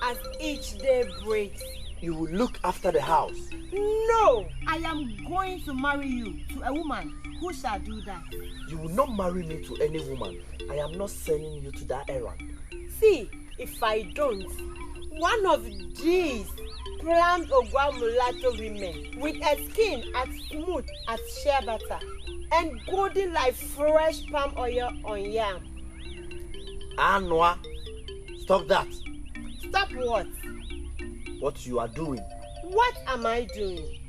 as each day breaks. You will look after the house. No! I am going to marry you to a woman who shall do that. You will not marry me to any woman. I am not sending you to that errand. See, if I don't, one of these plump Ogwa mulatto women with a skin as smooth as shea butter and golden like fresh palm oil on yam. Anowa, stop that. Stop what? What you are doing. What am I doing?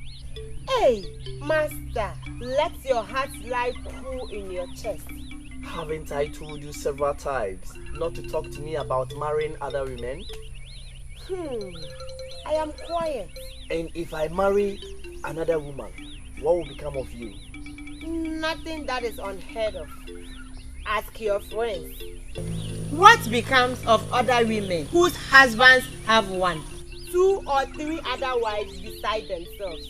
Hey, master, let your heart lie cool in your chest. Haven't I told you several times not to talk to me about marrying other women? I am quiet. And if I marry another woman, what will become of you? Nothing that is unheard of. Ask your friends. What becomes of other women whose husbands have 1, 2 or 3 other wives beside themselves?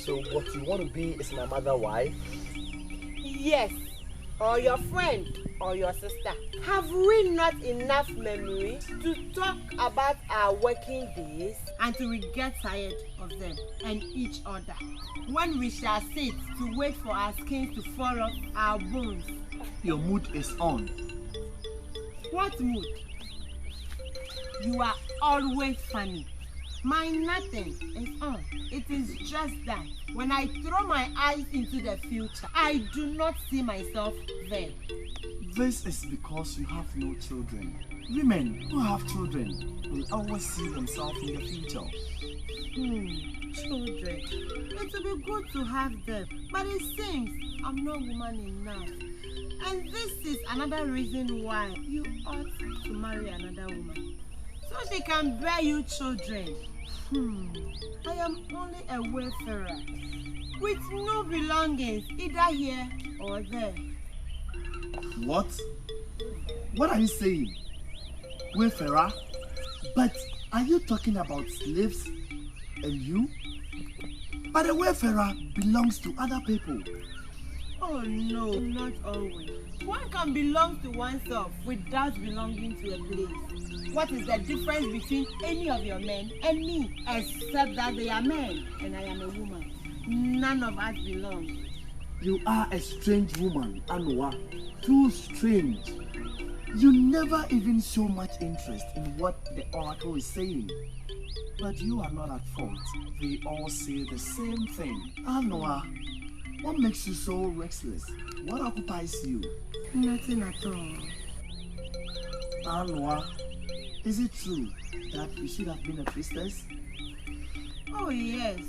So what you want to be is my mother wife? Yes, or your friend or your sister. Have we not enough memory to talk about our working days until we get tired of them and each other? When we shall sit to wait for our skins to fall off our bones. Your mood is on. What mood? You are always funny. My nothing is on. It is just that when I throw my eyes into the future, I do not see myself there. This is because you have no children. Women who have children will always see themselves in the future. Children. It will be good to have them, but it seems I'm not woman enough. And this is another reason why you ought to marry another woman. So she can bear you children. I am only a wayfarer with no belongings either here or there. What? What are you saying? Wayfarer? But are you talking about slaves and you? But a wayfarer belongs to other people. Oh no, not always. One can belong to oneself without belonging to a place. What is the difference between any of your men and me? Except that they are men and I am a woman. None of us belong. You are a strange woman, Anowa. Too strange. You never even show much interest in what the oracle is saying. But you are not at fault. They all say the same thing. Anowa, what makes you so restless? What occupies you? Nothing at all. Anowa, is it true that you should have been a priestess? Oh yes,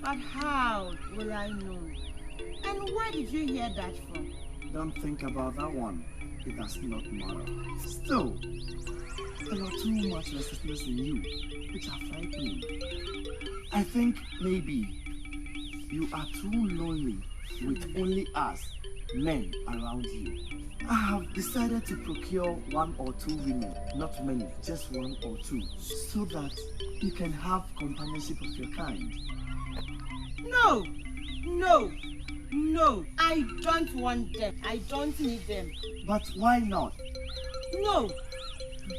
but how will I know? And where did you hear that from? Don't think about that one. It does not matter. Still, there are too much restlessness in you, which are frightening. I think maybe you are too lonely with only us, men, around you. I have decided to procure 1 or 2 women, not many, just 1 or 2, so that you can have companionship of your kind. No, no, no, I don't want them. I don't need them. But why not? No,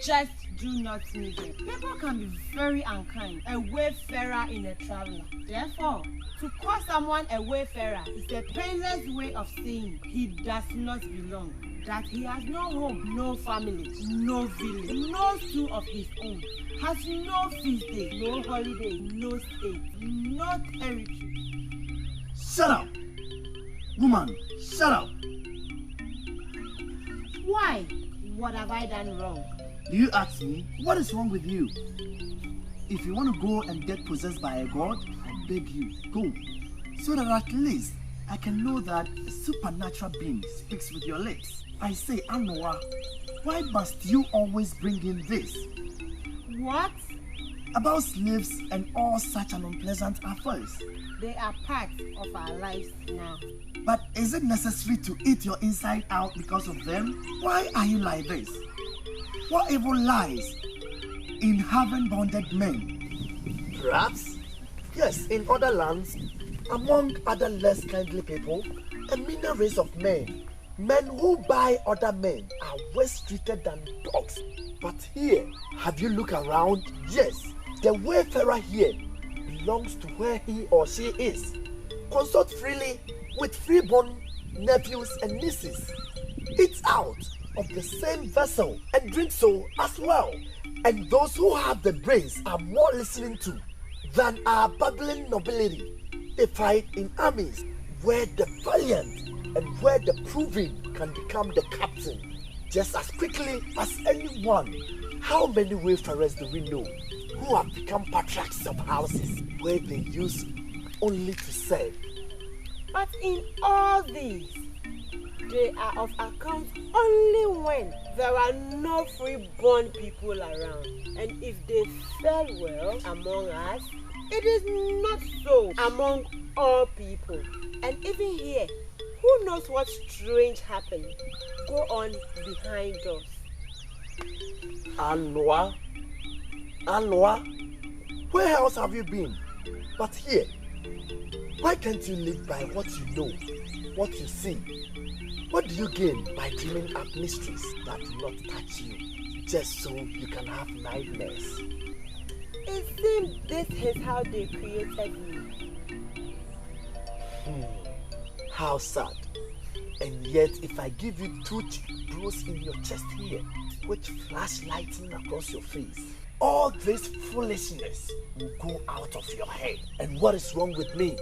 just do not need them. People can be very unkind, a wayfarer in a traveler. Therefore, to call someone a wayfarer is a painless way of saying he does not belong. That he has no home, no family, no village, no stool of his own, has no feast day, no holiday, no state, no territory. Shut up! Woman, shut up! Why? What have I done wrong? Do you ask me? What is wrong with you? If you want to go and get possessed by a god, I beg you, go. So that at least I can know that a supernatural being speaks with your lips. I say, Anowa, why must you always bring in this? What? about slaves and all such an unpleasant affairs. They are part of our lives now. But is it necessary to eat your inside out because of them? Why are you like this? What evil lies in having bonded men? Perhaps, yes, in other lands, among other less kindly people, a meaner race of men who buy other men are worse treated than dogs. But here, have you looked around? Yes, the wayfarer here belongs to where he or she is. Consort freely with freeborn nephews and nieces. Eat out of the same vessel and drink so as well. And those who have the brains are more listening to than our babbling nobility. They fight in armies where the valiant and where the proving can become the captain just as quickly as anyone. How many wayfarers do we know who have become patriarchs of houses where they used only to serve? But in all these, they are of account only when there are no free-born people around. And if they fare well among us, it is not so among all people. And even here, who knows what strange happened go on behind us? Anowa, where else have you been? But here, why can't you live by what you know, what you see? What do you gain by dreaming up mysteries that do not touch you, just so you can have nightmares? It seems this is how they created me. How sad. And yet, if I give you 2 blows in your chest here, which flash lightning across your face, all this foolishness will go out of your head. And what is wrong with me?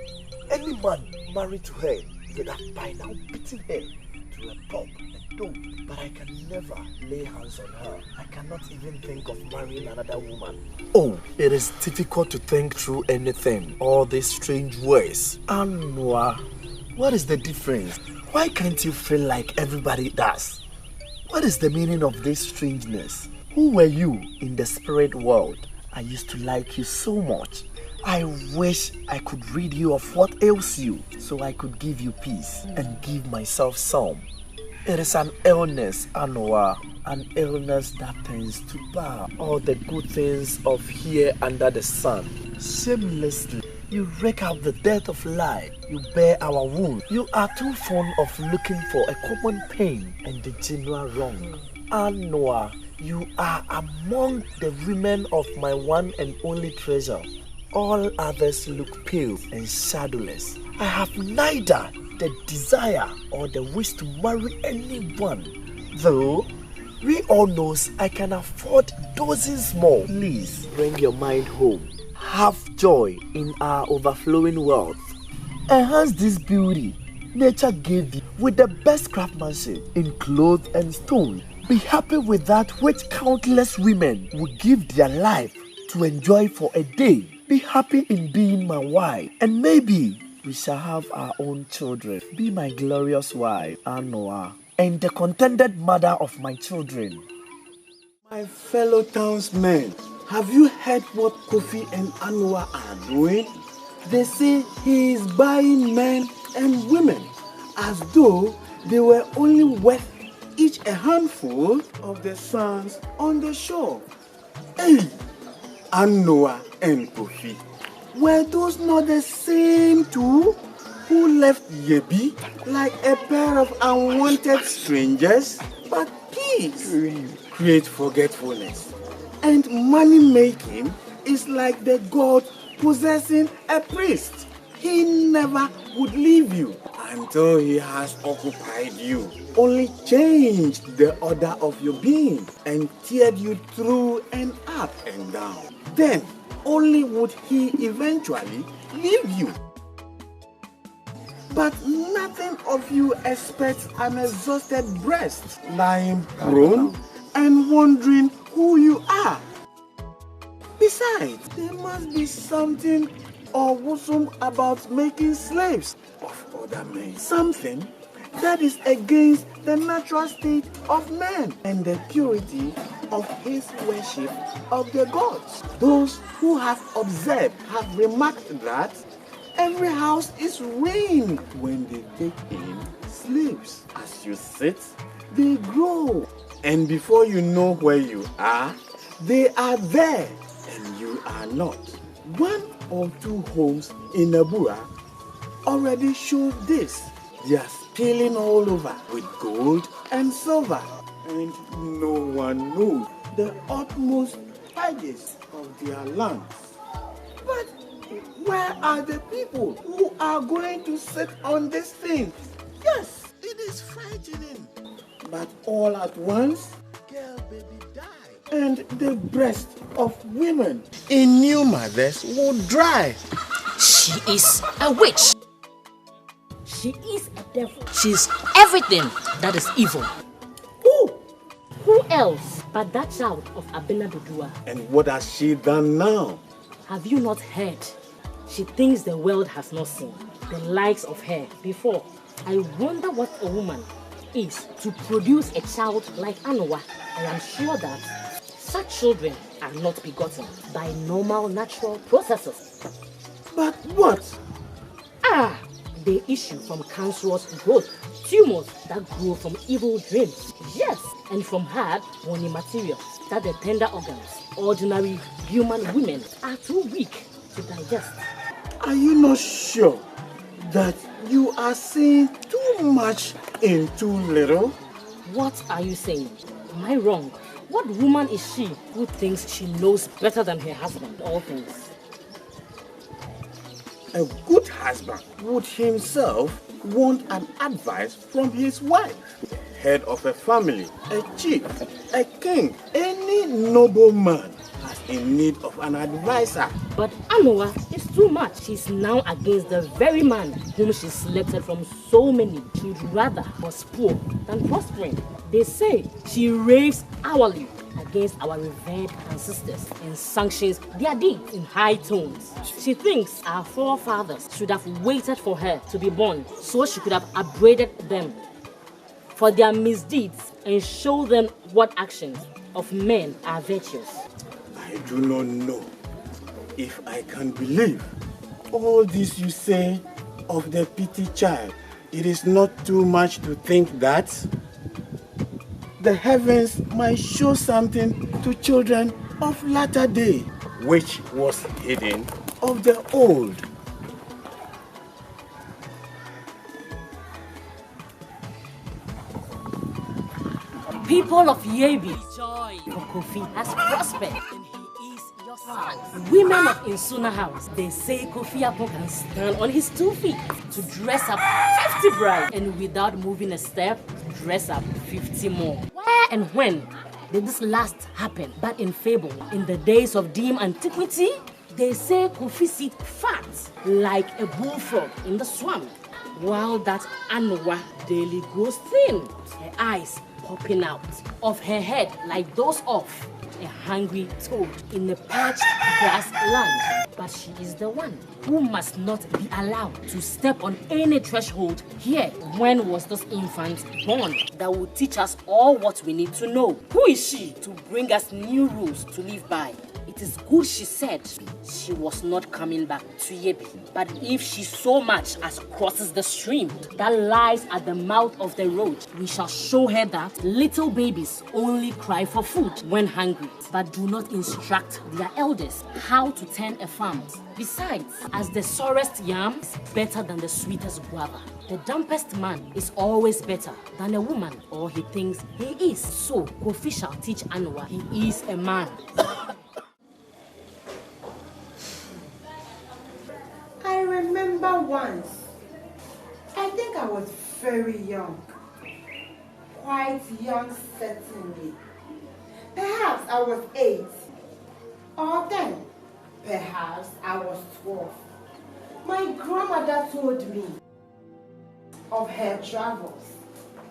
Any man married to her would have by now beaten her to a pulp and don't. But I can never lay hands on her. I cannot even think of marrying another woman. Oh, it is difficult to think through anything. All these strange ways. Anowa, what is the difference? Why can't you feel like everybody does? What is the meaning of this strangeness? Who were you in the spirit world? I used to like you so much. I wish I could rid you of what ails you so I could give you peace and give myself some. It is an illness, Anowa, an illness that tends to bar all the good things of here under the sun. Shamelessly, you rake out the death of life. You bear our wound. You are too fond of looking for a common pain and the general wrong. Anowa, you are among the women of my one and only treasure. All others look pale and shadowless. I have neither the desire or the wish to marry anyone. Though, we all knows I can afford dozens more. Please bring your mind home. Have joy in our overflowing wealth. Enhance this beauty nature gave you with the best craftsmanship in cloth and stone. Be happy with that which countless women would give their life to enjoy for a day. Be happy in being my wife, and maybe we shall have our own children. Be my glorious wife, Anowa, and the contented mother of my children. My fellow townsmen, have you heard what Kofi and Anowa are doing? They say he is buying men and women as though they were only worth each a handful of the sands on the shore. Hey, Anowa and Kofi, were those not the same two who left Yebi like a pair of unwanted strangers? But peace creates forgetfulness, and money making is like the god possessing a priest. He never would leave you until he has occupied you, only changed the order of your being and tiered you through and up and down. Then only would he eventually leave you. But nothing of you expects an exhausted breast lying prone and wondering who you are. Besides, there must be something awesome about making slaves of other men. Something that is against the natural state of man and the purity of his worship of the gods. Those who have observed have remarked that every house is ruined when they take in slaves. As you sit, they grow. And before you know where you are, they are there and you are not. 1 or 2 homes in Abura already show this. They are spilling all over with gold and silver, and no one knows the utmost edges of their lands. But where are the people who are going to sit on this thing? Yes, it is frightening. But all at once, girl baby died, and the breasts of women in new mothers will dry. She is a witch. She is a devil. She's everything that is evil. Who? Who else but that child of Abenabedua? And what has she done now? Have you not heard? She thinks the world has not seen the likes of her before. I wonder what a woman is to produce a child like Anowa. I am sure that such children are not begotten by normal natural processes. But what? They issue from cancerous growth, tumors that grow from evil dreams. Yes, and from hard, bony materials that the tender organs, ordinary human women, are too weak to digest. Are you not sure that you are saying too much in too little? What are you saying? Am I wrong? What woman is she who thinks she knows better than her husband all things? A good husband would himself want an advice from his wife. Head of a family, a chief, a king, any nobleman is in need of an advisor. But Anowa is too much. She's now against the very man whom she selected from so many. She'd rather was poor than prospering. They say she raves hourly against our revered ancestors and sanctions their deeds in high tones. She thinks our forefathers should have waited for her to be born so she could have upbraided them for their misdeeds and show them what actions of men are virtuous. I do not know if I can believe all this you say of the petty child. It is not too much to think that the heavens might show something to children of latter day, which was hidden of the old. People of Yebi, joy for Kofi has prospered and he is your son. Women of Insuna House, they say Kofi Apo can stand on his 2 feet to dress up 50 brides and without moving a step, dress up 50 more. Where and when did this last happen? But in fable, in the days of dim antiquity, they say Kofi sit fat like a bullfrog in the swamp, while that Anowa daily grows thin, her eyes popping out of her head like those of a hungry toad in a parched grass land. But she is the one who must not be allowed to step on any threshold here. When was this infant born that will teach us all what we need to know? Who is she to bring us new rules to live by? It is good she said she was not coming back to Yebi. But if she so much as crosses the stream that lies at the mouth of the road, we shall show her that little babies only cry for food when hungry, but do not instruct their elders how to tend a farm. Besides, as the sorest yam is better than the sweetest guava, the dumbest man is always better than a woman, or he thinks he is. So Kofi shall teach Anowa he is a man. I remember once, I think I was very young, quite young certainly. Perhaps I was 8 or 10, perhaps I was 12. My grandmother told me of her travels.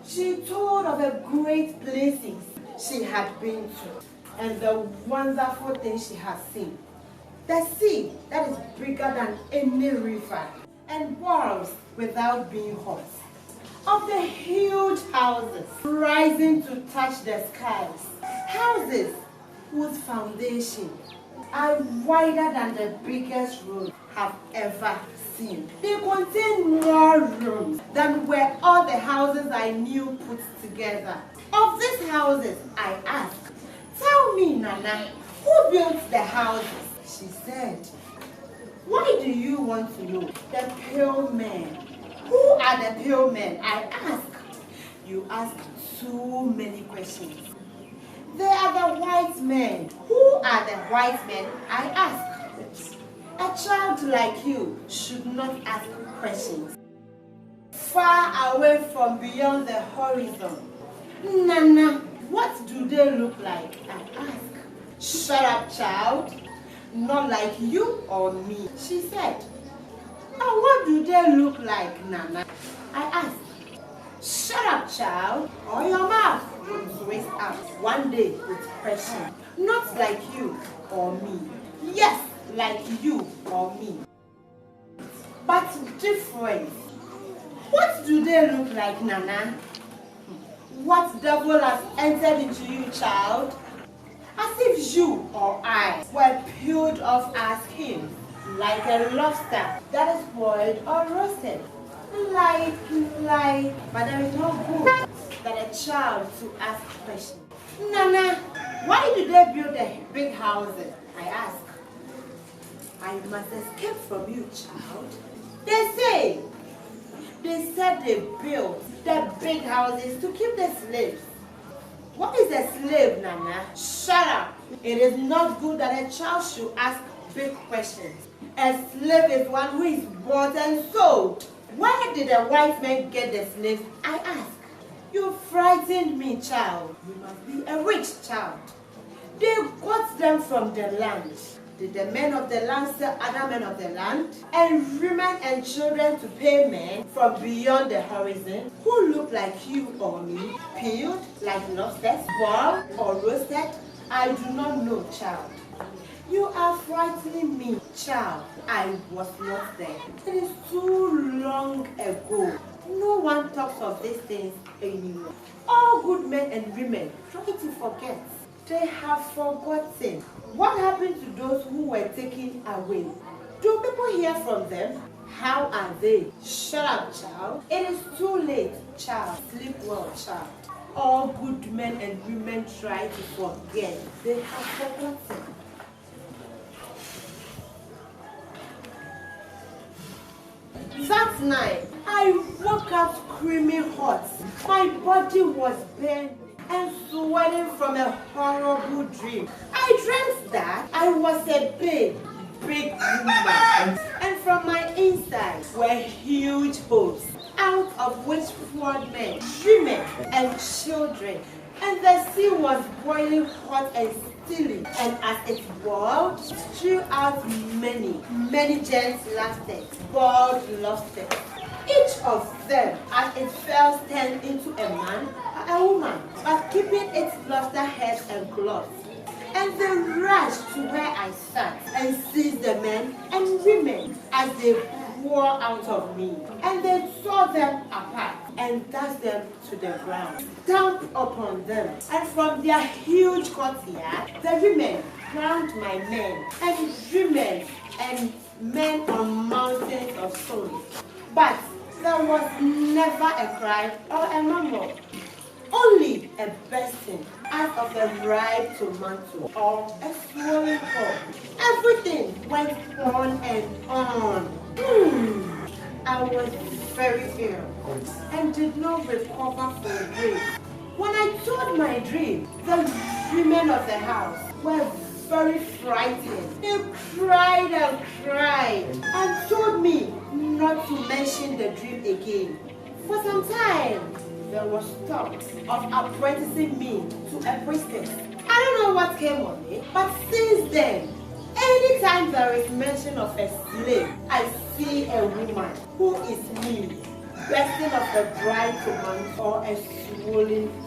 She told of the great places she had been to and the wonderful things she had seen. The sea that is bigger than any river and boils without being hot. Of the huge houses rising to touch the skies Houses whose foundation are wider than the biggest road have ever seen. They contain more rooms than were all the houses I knew put together. Of these houses, I asked, tell me, Nana, who built the houses? She said, why do you want to know? The pale men. Who are the pale men? I ask. You ask too many questions. They are the white men. Who are the white men? I ask. A child like you should not ask questions. Far away from beyond the horizon. Nana, what do they look like? I ask. Shut up, child. Not like you or me, she said. And what do they look like, Nana? I asked. Shut up, child, or your mouth will twist out one day with question. Not like you or me. Yes, like you or me. But different. What do they look like, Nana? What devil has entered into you, child? As if you or I were peeled off our skin, like a lobster that is boiled or roasted. Like, but there is no good that a child to ask questions. Nana, why do they build the big houses? I ask. I must escape from you, child. They said they built the big houses to keep the slaves. What is a slave, Nana? Shut up. It is not good that a child should ask big questions. A slave is one who is bought and sold. Where did the white men get the slaves? I ask. You frightened me, child. You must be a rich child. They got them from the land. Did the men of the land sell other men of the land? And women and children to pay men from beyond the horizon who look like you or me, peeled like lobsters, boiled or roasted? I do not know, child. You are frightening me, child. I was not there. It is too long ago. No one talks of these things anymore. All good men and women try to forget. They have forgotten. What happened to those who were taken away? Do people hear from them? How are they? Shut up, child. It is too late, child. Sleep well, child. All good men and women try to forget. They have forgotten. That night, I woke up screaming hot. My body was burning and sweating from a horrible dream. I dreamt that I was a big woman. And from my inside were huge holes, out of which poured men, women, and children. And the sea was boiling hot and steely. And as it boiled, strew out many giants laughter, boiled lobsters. Each of them, as it fell, turned into a man or a woman, but keeping its lobster heads and claws. And they rushed to where I sat and seized the men and women as they poured out of me. And they tore them apart and dashed them to the ground, stamped upon them. And from their huge courtyard, the women crowned my men and women and men on mountains of stone. But there was never a cry or a murmur, only a bursting as of a ripe tomato or a swollen cup. Everything went on and on. I was very ill and did not recover for a week. When I told my dream, the women of the house were very frightened. They cried and told me not to mention the dream again. For some time, there was talk of apprenticing me to a priestess. I don't know what came of it, but since then, anytime there is mention of a slave, I see a woman who is me, bursting of the dry tomato or a swollen.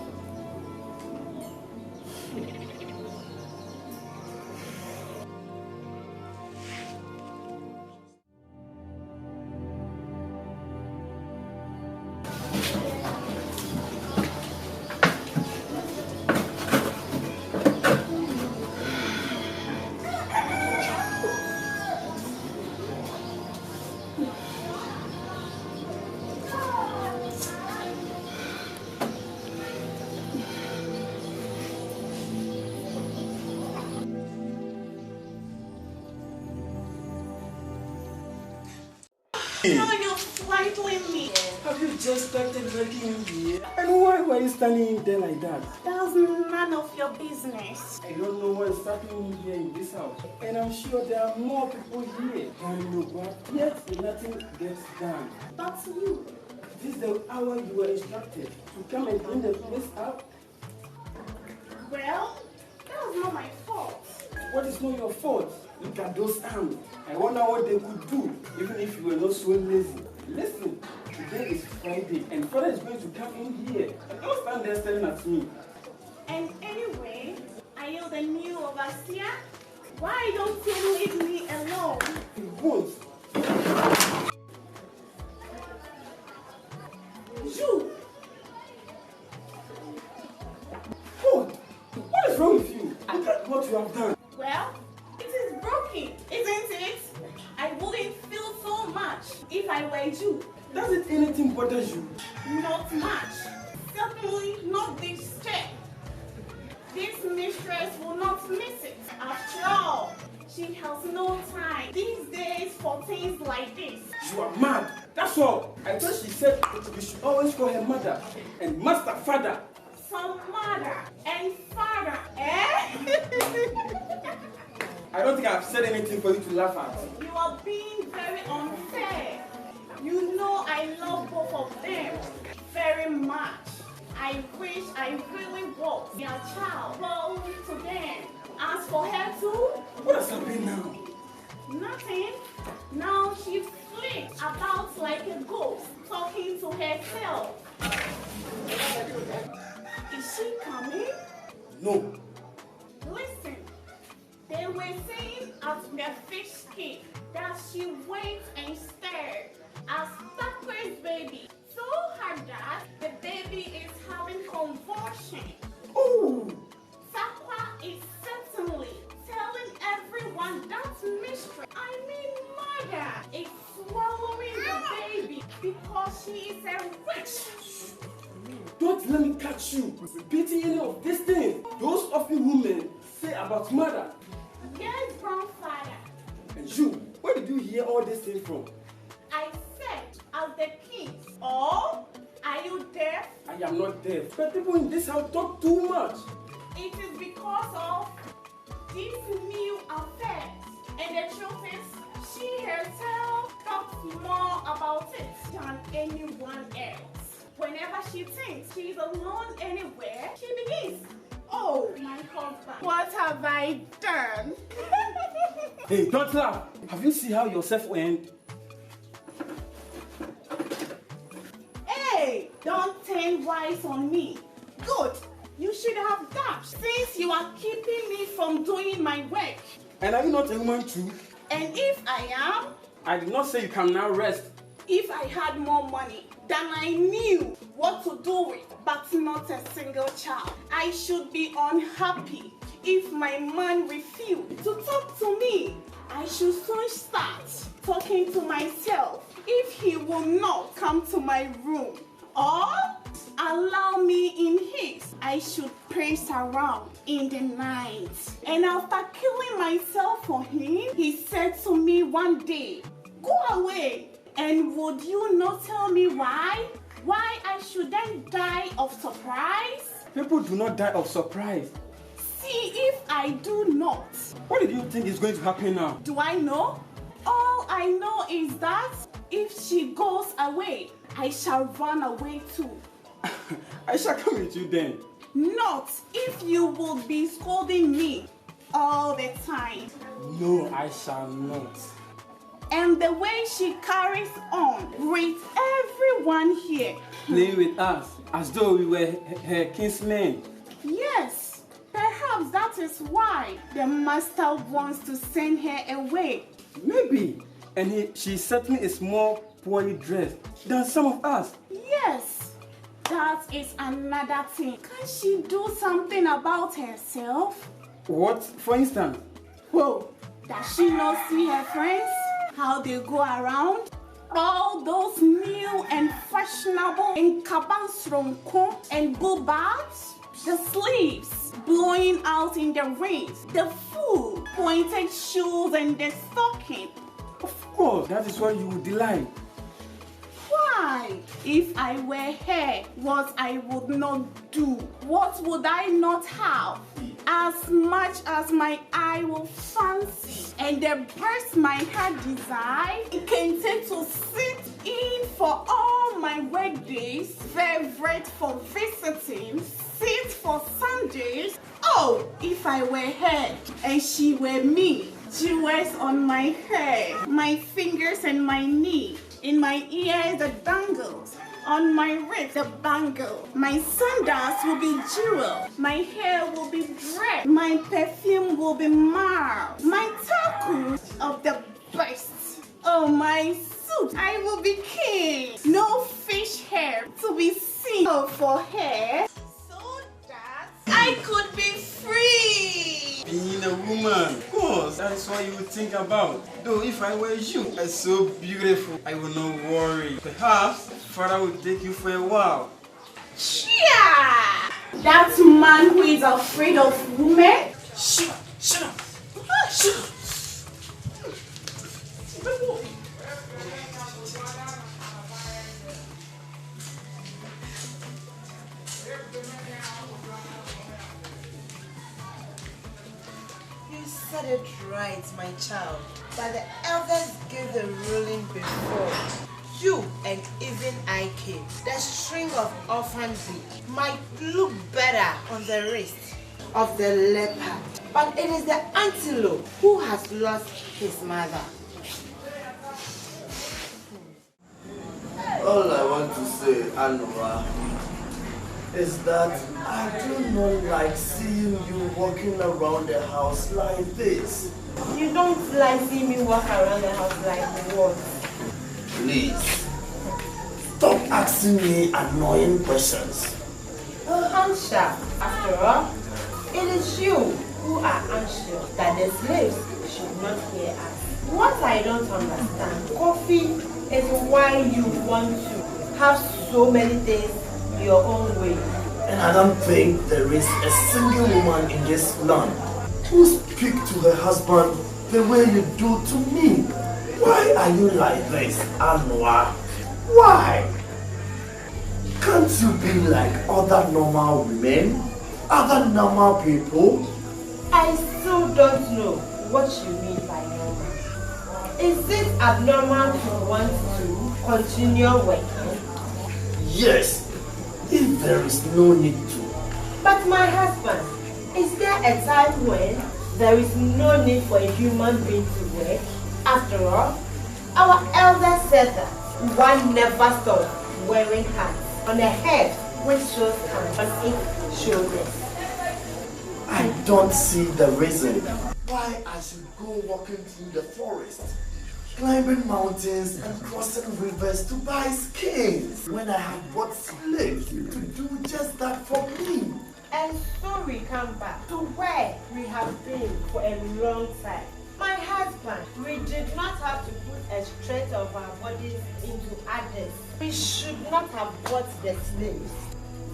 No, you're frightening me. Have you just started working in here? And why were you standing in there like that? That's none of your business. I don't know what's happening here in this house. And I'm sure there are more people here than you, but yet nothing gets done. But you. This is the hour you were instructed to come and clean the place up. Well, that was not my fault. What is not your fault? Look at those arms. I wonder what they could do, even if you were not so lazy. Listen, today is Friday, and Father is going to come in here. And don't stand there staring at me. And anyway, are you the new overseer? Why don't you leave me alone? You won't. You! What is wrong with you? Look at what you have done. Well, it is broken, isn't it? I wouldn't feel so much if I were you. Doesn't anything bother you? Not much. Certainly not this chair. This mistress will not miss it. After all, she has no time these days for things like this. You are mad. That's all. I thought she said you should always call her mother and master father. Some mother and father, eh? I don't think I've said anything for you to laugh at. You are being very unfair. You know I love both of them very much. I wish I really was their child. Well, to them. As for her too, What has happened now? nothing. Now she flits about like a ghost, talking to herself. Is she coming? No. Listen, they were saying at the fish cake that she went and stared at Sakura's baby so hard that the baby is having convulsion. Oh! Sakura is certainly telling everyone that mistress, I mean mother, is swallowing the baby because she is a witch. Don't let me catch you repeating any of these things those of you women say about mother. Yes, grandfather. And you, where did you hear all these things from? I said as the king. Or are you deaf? I am not deaf, but people in this house talk too much. It is because of these new affairs. And the truth is, she herself talks more about it than anyone else. Whenever she thinks she's alone anywhere, she begins, oh, my husband, what have I done? Hey, don't laugh. Have you seen how yourself went? Hey, don't turn wise on me. Good. You should have dashed since you are keeping me from doing my work. And are you not a woman too? And if I am, I did not say you can now rest. if I had more money than I knew what to do with, but not a single child, I should be unhappy if my man refused to talk to me. I should soon start talking to myself if he will not come to my room or allow me in his. I should pace around in the night. And after killing myself for him, he said to me one day, go away. And would you not tell me why? Why I shouldn't die of surprise? People do not die of surprise. See if I do not. What did you think is going to happen now? Do I know? All I know is that if she goes away, I shall run away too. I shall come with you then. Not if you will be scolding me all the time. No, I shall not. And the way she carries on with everyone here. Playing with us as though we were her kinsmen. Yes, perhaps that is why the master wants to send her away. Maybe. And she certainly is more poorly dressed than some of us. Yes, that is another thing. Can she do something about herself? What, for instance? Whoa, does she not see her friends? How they go around? All those new and fashionable in kabansronko and boobards, the sleeves blowing out in the rings, the full pointed shoes and the stocking. Of course, that is what you would delight. Why? If I were her, what I would not do, what would I not have? As much as my eye will fancy, and the breast my heart desire, it can take to sit in for all my work days, favorite for visiting, sit for Sundays. Oh, if I were her and she were me, jewels on my hair, my fingers and my knee, in my ears the dangles, on my wrist the bangle, my sandals will be jewel, my hair will be dread, my perfume will be mild, my taku of the best. Oh, my suit, I will be king. No fish hair to be seen for hair, so that I could be free. Being a woman, of course, that's what you would think about. Though if I were you, are so beautiful, I will not worry. Perhaps father will take you for a while. Yeah! That man who is afraid of women? Shut up! Shut up! Shut up! You said it right, my child, that the elders gave the ruling before you and even I came. The string of orphan bee might look better on the wrist of the leopard, but it is the antelope who has lost his mother. All I want to say, Anowa, is that I do not like seeing you walking around the house like this. You don't like seeing me walk around the house like what? Please, stop asking me annoying questions. Hansha, after all, it is you who are anxious that the slaves should not hear us. What I don't understand, coffee, is why you want to have so many things your own way. And I don't think there is a single woman in this land who speak to her husband the way you do to me. Why are you like this, Anowa? Why? Can't you be like other normal women? Other normal people? I still don't know what you mean by normal. Is it abnormal to want to continue working? Yes, if there is no need to. But my husband, is there a time when there is no need for a human being to work? After all, our elders said that one never stops wearing hats on a head which shows hands on its shoulders. I don't see the reason why I should go walking through the forest, climbing mountains and crossing rivers to buy skins when I have bought slaves to do just that for me. And so we come back to where we have been for a long time. My husband, we did not have to put a strength of our bodies into others. We should not have bought the slaves.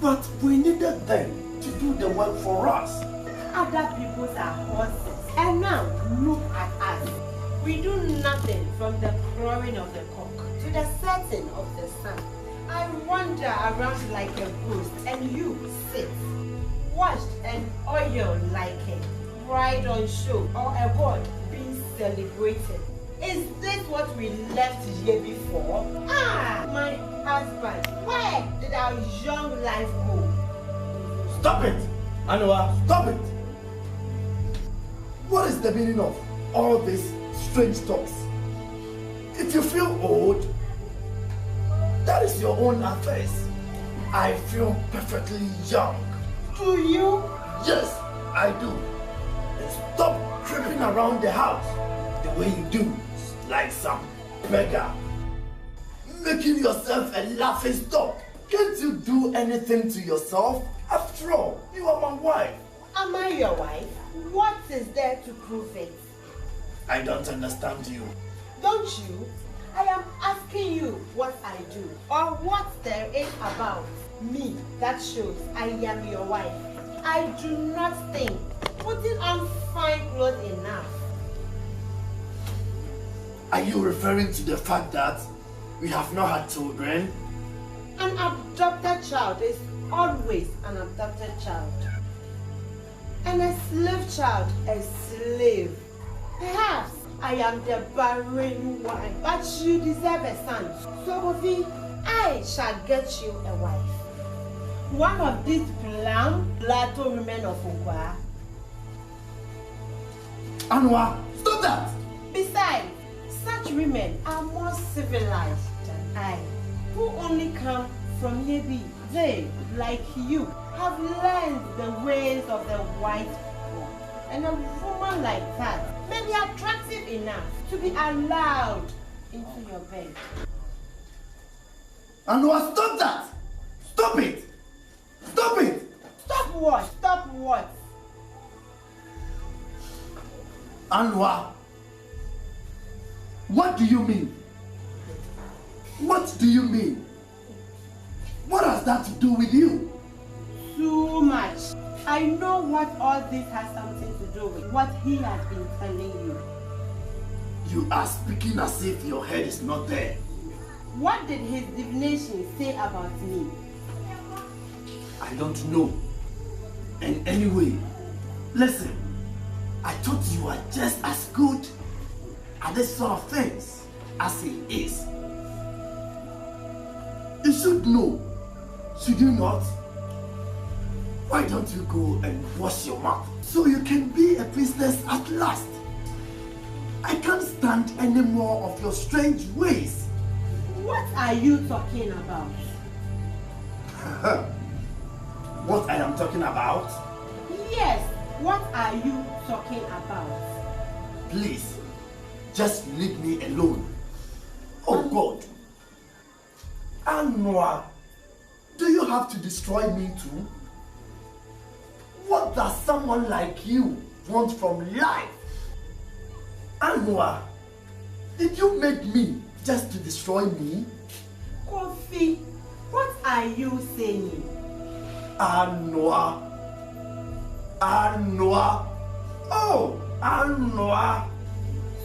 But we needed them to do the work for us. Other people's are horses. And now look at us. We do nothing from the crowing of the cock to the setting of the sun. I wander around like a ghost and you sit, washed and oiled like a bride on show or a god being celebrated. Is this what we left here before? Ah, my husband, where did our young life go? Stop it! Anowa, stop it! What is the meaning of all these strange talks? If you feel old, that is your own affairs. I feel perfectly young. Do you? Yes, I do. And stop creeping around the house the way you do, like some beggar. Making yourself a laughing stock. Can't you do anything to yourself? After all, you are my wife. Am I your wife? What is there to prove it? I don't understand you. Don't you? I am asking you what I do or what there is about me that shows I am your wife. I do not think putting on fine clothes enough. Are you referring to the fact that We have not had children. An adopted child is always an adopted child. And a slave child, a slave. Perhaps I am the barren one, but you deserve a son. So, Kofi, I shall get you a wife. One of these Plato women of Ugwa. Anowa, stop that! Besides, such women are more civilized than I, who only come from Yebi. They, like you, have learned the ways of the white people. And a woman like that may be attractive enough to be allowed into your bed. Anowa, stop that! Stop it! Stop it! Stop what? Stop what? Anowa, what do you mean? What do you mean? What has that to do with you? Too much. I know what all this has something to do with, what he has been telling you. You are speaking as if your head is not there. What did his divination say about me? I don't know. And anyway, listen, I thought you were just as good at this sort of things as he is. You should know, should you not? Why don't you go and wash your mouth so you can be a princess at last? I can't stand any more of your strange ways. What are you talking about? What I am talking about? Yes, what are you talking about? Please, just leave me alone. Oh God. Anowa, do you have to destroy me too? What does someone like you want from life? Anowa, did you make me just to destroy me? Kofi, what are you saying? Anowa. Anowa. Oh, Anowa.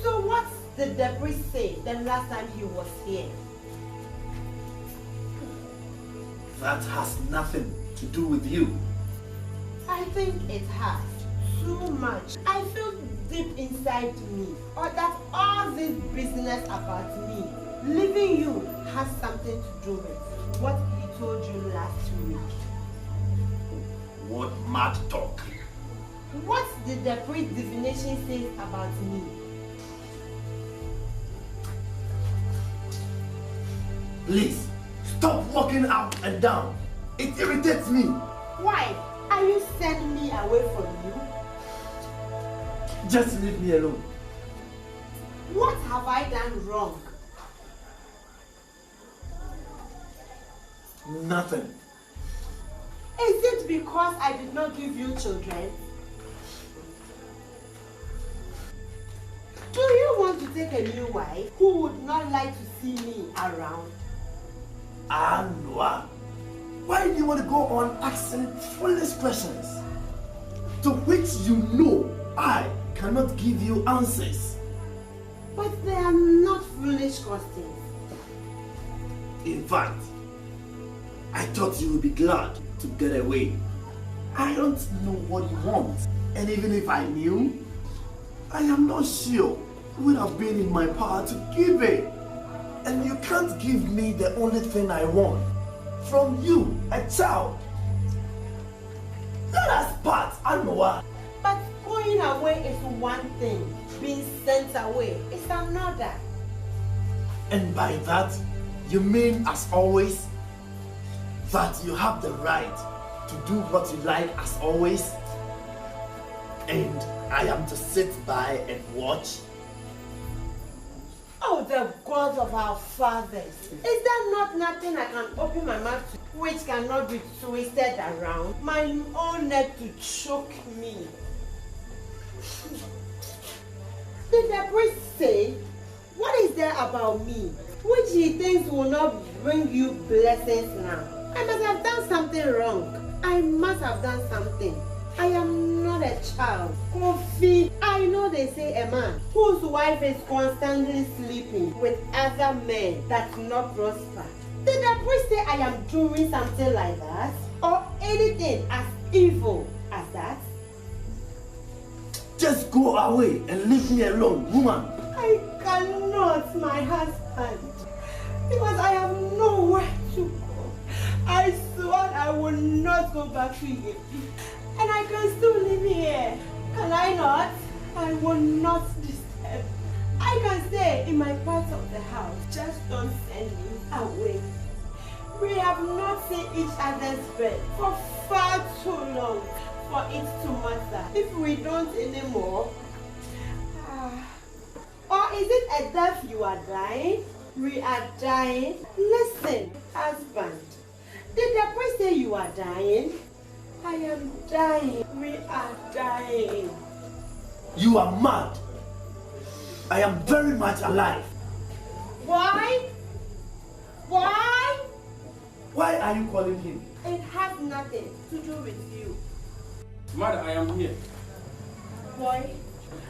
So what did the priest say the last time he was here? That has nothing to do with you. I think it has. Too much. I feel deep inside me or that all this business about me leaving you has something to do with what he told you last week. What mad talk? What did the priest divination say about me? Please, stop walking up and down. It irritates me. Why? Are you sending me away from you? Just leave me alone. What have I done wrong? Nothing. Is it because I did not give you children? Do you want to take a new wife who would not like to see me around? Anowa, why do you want to go on asking foolish questions to which you know I cannot give you answers? But they are not foolish questions. In fact, I thought you would be glad to get away. I don't know what you want, and even if I knew, I am not sure it would have been in my power to give it. And you can't give me the only thing I want from you, a child. Let us part, Anowa. But going away is one thing, being sent away is another. And by that, you mean, as always, that you have the right to do what you like as always, and I am to sit by and watch? Oh, the God of our fathers. Is there not nothing I can open my mouth to which cannot be twisted around? My own neck to choke me. Did the priest say, what is there about me which he thinks will not bring you blessings now? I must have done something wrong. I must have done something. I am not a child. Kofi, I know they say a man whose wife is constantly sleeping with other men that not prosper. Did the priest say I am doing something like that? Or anything as evil as that? Just go away and leave me alone, woman. I cannot, my husband, because I have nowhere to go. I swore I will not go back to Yebi, and I can still live here. Can I not? I will not disturb. I can stay in my part of the house. Just don't send me away. We have not seen each other's bed for far too long for it to matter. If we don't anymore, or is it a death you are dying? We are dying. Listen, husband. Did the priest say you are dying? I am dying. We are dying. You are mad. I am very much alive. Why? Why? Why are you calling him? It has nothing to do with you. Mother, I am here. Boy,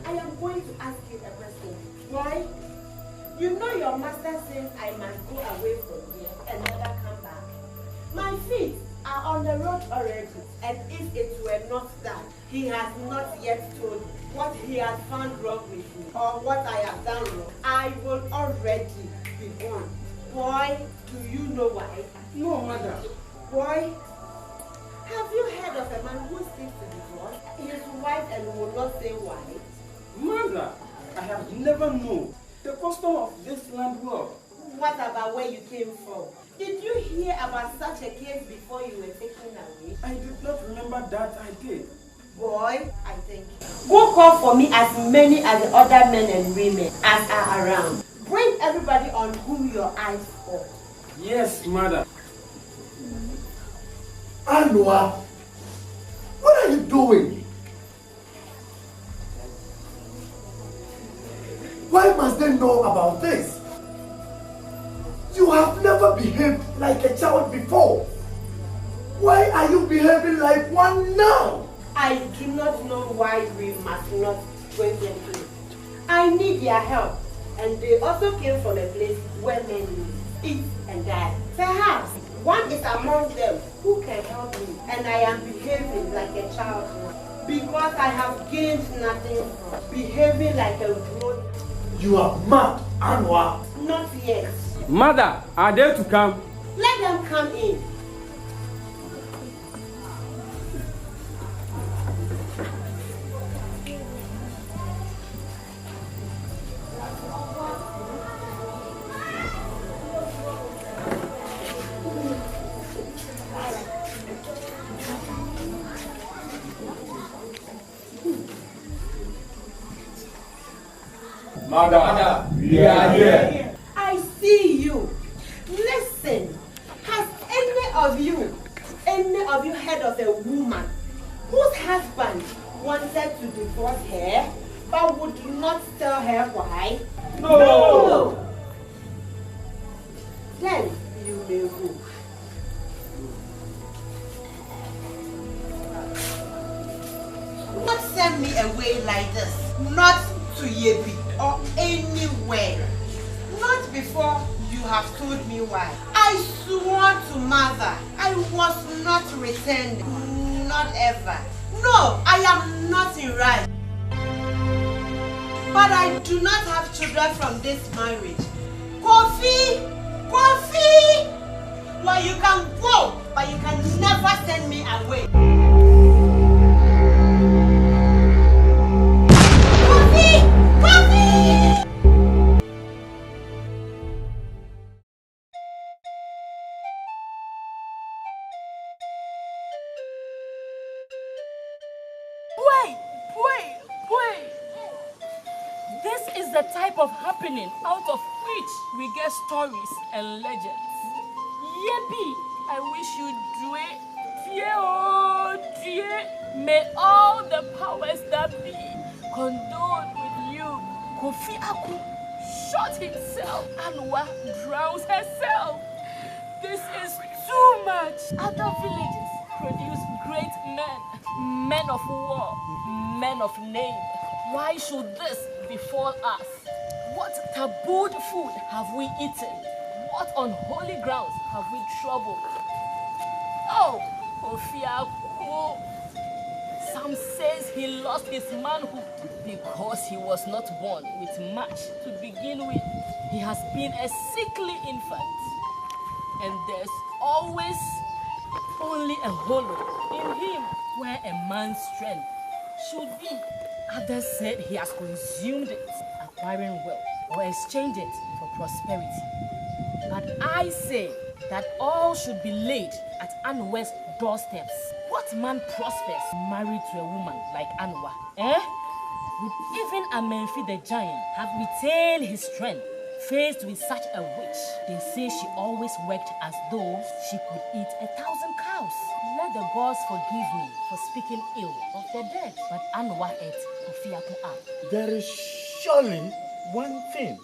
I am going to ask you a question. Boy, you know your master says I must go away from here and never come back. My feet are on the road already, and if it were not that, he has not yet told me what he has found wrong with me or what I have done wrong, I will already be gone. Boy, do you know why? No, mother. Boy, have you heard of a man who seeks to divorce his wife and will not say why? Mother, I have never known the custom of this land well. What about where you came from? Did you hear about such a case before you were taken away? I did not remember that I did. Boy, I thank you. Go call for me as many as the other men and women as are around. Bring everybody on whom your eyes fall. Yes, mother. Anowa, what are you doing? Why must they know about this? You have never behaved like a child before. Why are you behaving like one now? I do not know why we must not bring them to it. I need their help. And they also came from a place where men live, eat and die. Perhaps one is among them who can help me. And I am behaving like a child now. Because I have gained nothing from behaving like a grown. You are mad, Anowa. Not yet. Mother, are they to come? Let them come in. Mother, we are here. I see you. Listen, has any of you heard of a woman whose husband wanted to divorce her but would not tell her why? No. Then you may go. Not send me away like this. Not to Yebi or anywhere. Not before you have told me why. I swore to mother I was not returned. Not ever. No, I am not in right. But I do not have children from this marriage. Kofi! Well, you can go, but you can never send me away. Wait! This is the type of happening out of which we get stories and legends. Yebi, I wish you dear. May all the powers that be condone with you. Kofi Aku shot himself. Anowa drowns herself. This is too much. Other villages produce great men, men of war, men of name. Why should this befall us? What tabooed food have we eaten? What unholy grounds have we troubled? Oh, Ofiako. Some says he lost his manhood because he was not born with much to begin with. He has been a sickly infant, and there's always only a hollow in him where a man's strength should be. Others said he has consumed it, acquiring wealth, or exchanged it for prosperity. But I say that all should be laid at Anowa's doorsteps. What man prospers married to a woman like Anowa? Eh? Would even Amenfi the giant have retained his strength faced with such a witch? They say she always worked as though she could eat 1,000 cows. Let the gods forgive me for speaking ill of the dead, but Anowa ate Ofiaku up. There is surely one thing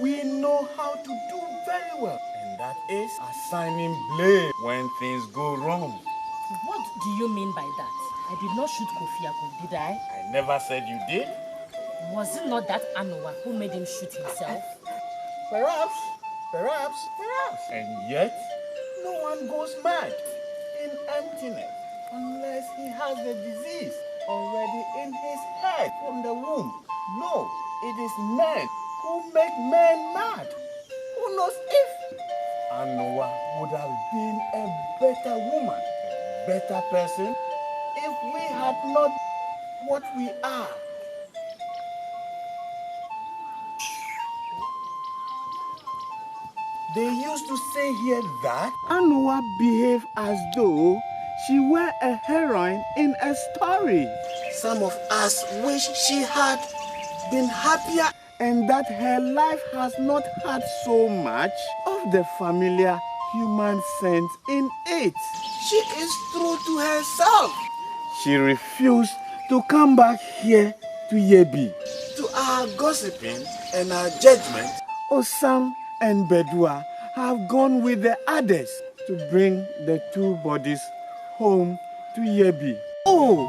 we know how to do very well, and that is assigning blame when things go wrong. What do you mean by that? I did not shoot Kofiaku, did I? I never said you did. Was it not that Anowa who made him shoot himself? Perhaps. And yet, no one goes mad in emptiness unless he has the disease already in his head from the womb. No, it is men who make men mad. Who knows if Anowa would have been a better woman, a better person, if we had not what we are. They used to say here that Anowa behaved as though she were a heroine in a story. Some of us wish she had been happier and that her life has not had so much of the familiar human sense in it. She is true to herself. She refused to come back here to Yebi. To our gossiping and our judgment, Osam and Bedua have gone with the others to bring the two bodies home to Yebi. Oh,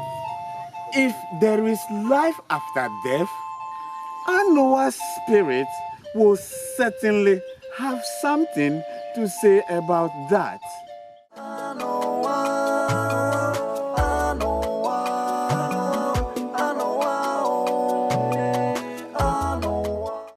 if there is life after death, Anowa's spirit will certainly have something to say about that. Anowa.